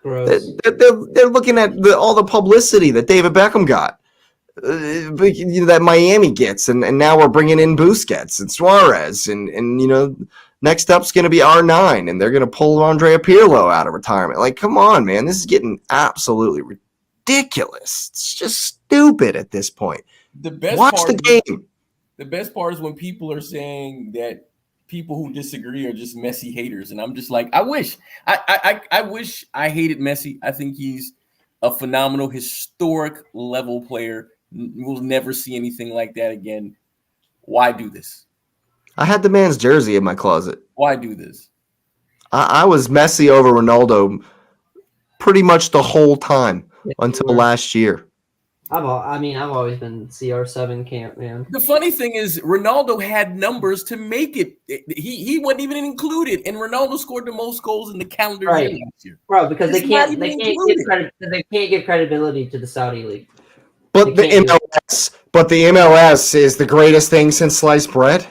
They're looking at all the publicity that David Beckham got, that Miami gets, and now we're bringing in Busquets and Suarez, and next up's going to be R9, and they're going to pull Andrea Pirlo out of retirement. Like, come on, man, this is getting absolutely ridiculous. It's just stupid at this point. Watch the game. The best part is when people are saying that people who disagree are just Messi haters, and I'm just like, I wish I hated Messi. I think he's a phenomenal, historic level player. We'll never see anything like that again. Why do this? I had the man's jersey in my closet. Why do this? I was Messi over Ronaldo pretty much the whole time until last year. I've always been CR7 camp, man. The funny thing is, Ronaldo had numbers to make it. He wasn't even included, and Ronaldo scored the most goals in the calendar year last year. Bro, because they can't give credibility to the Saudi league. But the MLS is the greatest thing since sliced bread.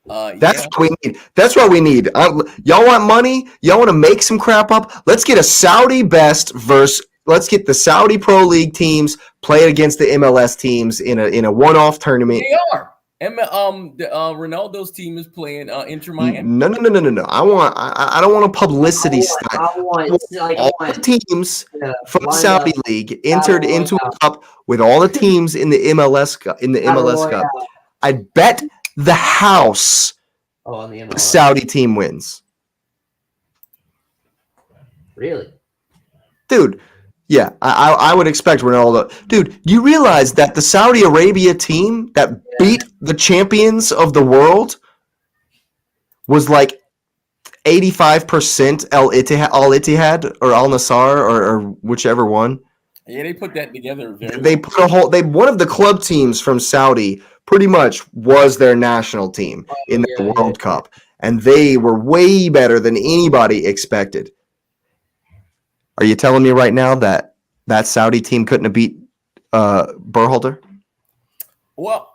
That's what we need. That's what we need. Y'all want money? Y'all want to make some crap up? Let's get a Saudi best versus. Let's get the Saudi Pro League teams play against the MLS teams in a one-off tournament. They are. Ronaldo's team is playing Inter Miami. No. I don't want a publicity stunt. All the teams from the Saudi League entered into a cup with all the teams in the MLS Cup. I bet the house the Saudi team wins. Really? Dude. Yeah, I would expect Ronaldo. Dude, you realize that the Saudi Arabia team that beat the champions of the world was like 85% Al Ittihad or Al Nassr or whichever one. Yeah, they put that together. One of the club teams from Saudi pretty much was their national team in the World Cup. And they were way better than anybody expected. Are you telling me right now that that Saudi team couldn't have beat Berhalter? Well,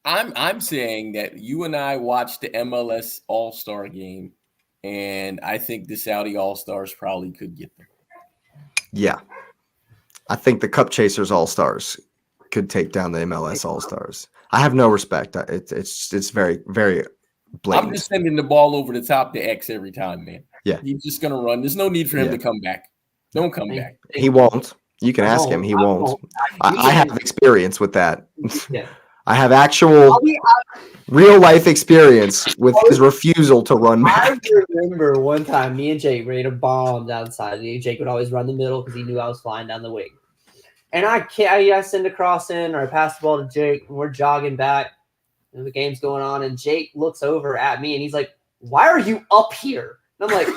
I'm saying that you and I watched the MLS All-Star game, and I think the Saudi All-Stars probably could get there. Yeah. I think the Cup Chasers All-Stars could take down the MLS All-Stars. I have no respect. It's very, very blatant. I'm just sending the ball over the top to X every time, man. Yeah. He's just going to run. There's no need for him to come back. Don't come back. He won't. You can ask him. He won't. I have experience with that. Yeah. I have actual real-life experience with his refusal to run back. I remember one time me and Jake ran a bomb outside. Jake would always run the middle because he knew I was flying down the wing. And I send a cross in or I pass the ball to Jake, and we're jogging back. And the game's going on, and Jake looks over at me, and he's like, "Why are you up here?" And I'm like,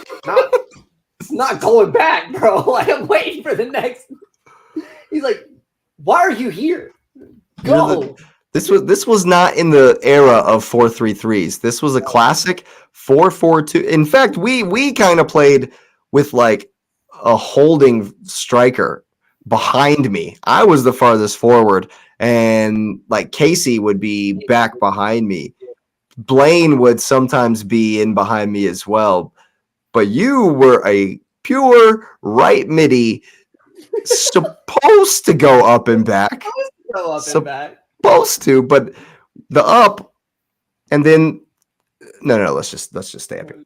"It's not going back, bro. Like, I'm waiting for the next." He's like, "Why are you here? Go." This was not in the era of 4-3-3s. This was a classic 4-4-2. In fact, we kind of played with like a holding striker behind me. I was the farthest forward, and like Casey would be back behind me. Blaine would sometimes be in behind me as well. But you were a pure right midi, supposed to go up and back. Supposed to, but the up and then no, let's just stay up here.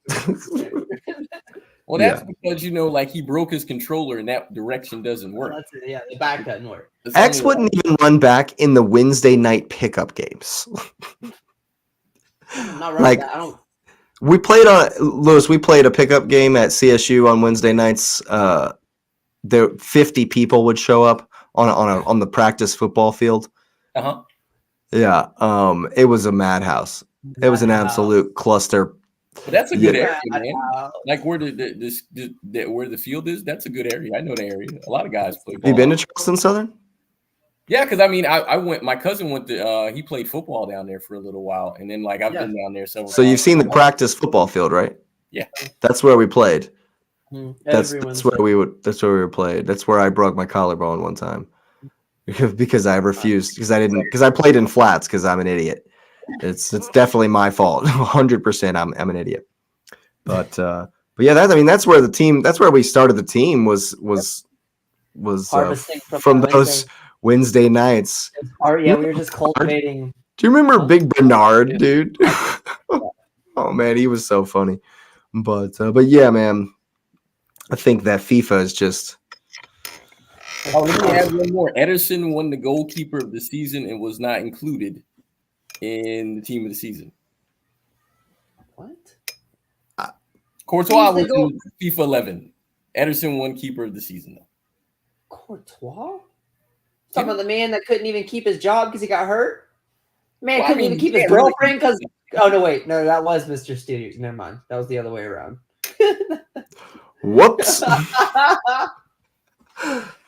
Well, that's because like he broke his controller and that direction doesn't work. The back doesn't work. X wouldn't even run back in the Wednesday night pickup games. Not like that. I don't. We played a pickup game at CSU on Wednesday nights. There 50 people would show up on the practice football field. Uh-huh. Yeah. It was a madhouse. It was an absolute cluster. But that's a good area, man. Like where where the field is, that's a good area. I know the area. A lot of guys play ball. You been to Charleston Southern? Yeah, because I went. My cousin went to. He played football down there for a little while, and then I've been down there several. So you've seen the practice football field, right? Yeah, that's where we played. That's where we were played. That's where I broke my collarbone one time because I refused because I played in flats because I'm an idiot. It's definitely my fault. 100%. I'm an idiot. But yeah, that's where the team. That's where we started the team was from those Wednesday nights. Yeah, we were just cultivating. Do you remember Big Bernard, dude? Oh man, he was so funny. But yeah, man, I think that FIFA is just. Oh, let me add one more. Ederson won the goalkeeper of the season and was not included in the team of the season. What? Courtois was in FIFA 11. Ederson won keeper of the season, though. Courtois? Talking about the man that couldn't even keep his job because he got hurt? Man couldn't even keep his girlfriend because... Oh, no, wait. No, that was Mr. Studios. Never mind. That was the other way around. Whoops.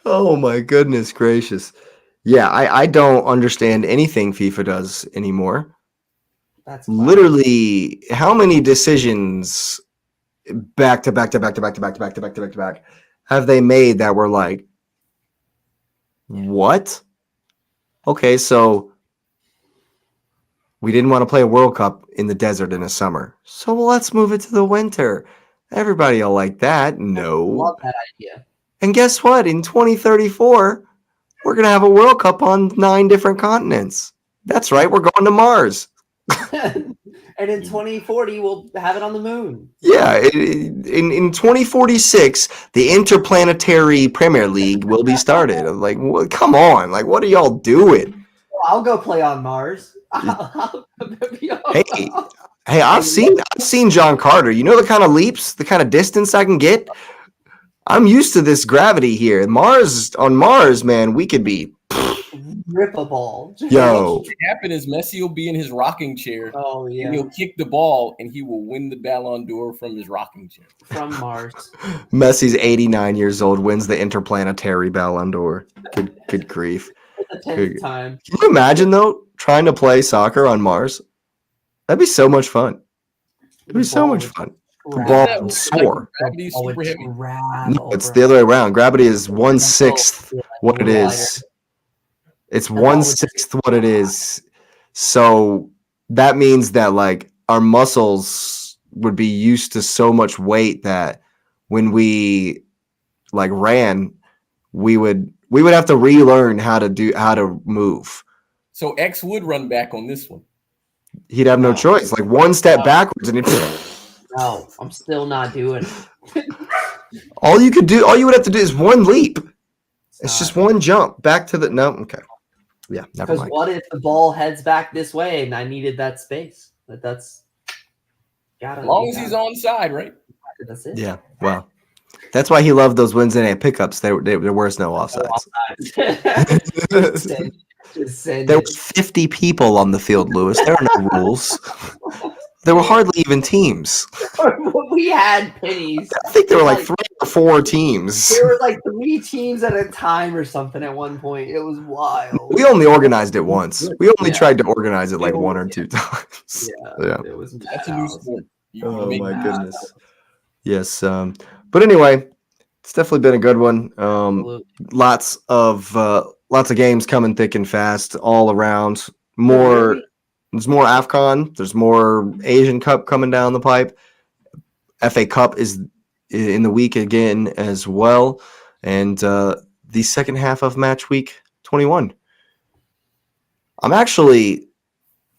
Oh, my goodness gracious. Yeah, I don't understand anything FIFA does anymore. That's literally how many decisions back to back have they made that were like, what? Okay, so we didn't want to play a World Cup in the desert in the summer, so let's move it to the winter. Everybody will like that. No. I love that idea. And guess what? In 2034, we're going to have a World Cup on 9 different continents. That's right. We're going to Mars. And in 2040, we'll have it on the moon. Yeah. In 2046, the Interplanetary Premier League will be started. I'm like, come on. Like, what are y'all doing? Well, I'll go play on Mars. Hey, I've seen John Carter. You know the kind of leaps, the kind of distance I can get? I'm used to this gravity here. On Mars, man, we could be rip a ball. Yo. What happen is Messi will be in his rocking chair. Oh yeah. And he'll kick the ball and he will win the Ballon d'Or from his rocking chair. From Mars. Messi's 89 years old, wins the Interplanetary Ballon d'Or. Good grief. the 10th time. Can you imagine though trying to play soccer on Mars? That'd be so much fun. It'd be so much fun. The ball would soar. Gravity is super heavy. No, it's the other way around. Gravity is 1/6 what it is. It's 1/6 what it is. So that means that like our muscles would be used to so much weight that when we like ran, we would have to relearn how to move. So X would run back on this one. He'd have no choice. Like one step backwards and no, I'm still not doing it. all you would have to do is one leap. It's just one jump back to the okay. Yeah, never mind. Because what if the ball heads back this way and I needed that space? That's as long as he's on side, right? That's it. Yeah, well, that's why he loved those Wednesday night pickups. There was no offsides. There were 50 people on the field, Lewis. There are no rules. There were hardly even teams. We had pennies. I think there were like 3 or 4 teams. There were like 3 teams at a time or something at one point. It was wild. We only organized it once. We only tried to organize it like 1 or 2 times. Yeah. It was that's a new sport. Oh my goodness. Yes. But anyway, it's definitely been a good one. Lots of games coming thick and fast all around. There's more AFCON. There's more Asian Cup coming down the pipe. FA Cup is in the week again as well. And the second half of match week 21. I'm actually,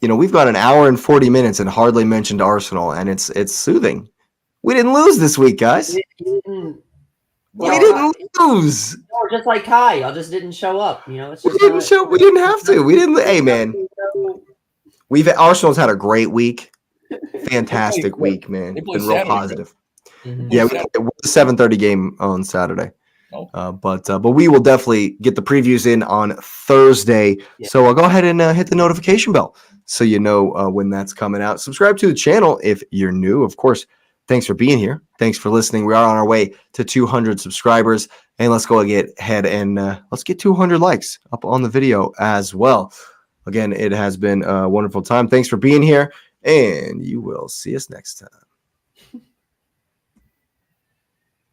we've got an hour and 40 minutes and hardly mentioned Arsenal, and it's soothing. We didn't lose this week, guys. We didn't lose. Or just like Kai, I just didn't show up. It's just we didn't have to. We didn't. Hey, man. Arsenal's had a great week. Fantastic week, man. Been real Saturday, positive. Mm-hmm. Yeah, we had a 7:30 game on Saturday. But we will definitely get the previews in on Thursday. Yeah. So I'll go ahead and hit the notification bell so you know when that's coming out. Subscribe to the channel if you're new. Of course, thanks for being here. Thanks for listening. We are on our way to 200 subscribers. And let's go ahead and let's get 200 likes up on the video as well. Again, it has been a wonderful time. Thanks for being here, and you will see us next time.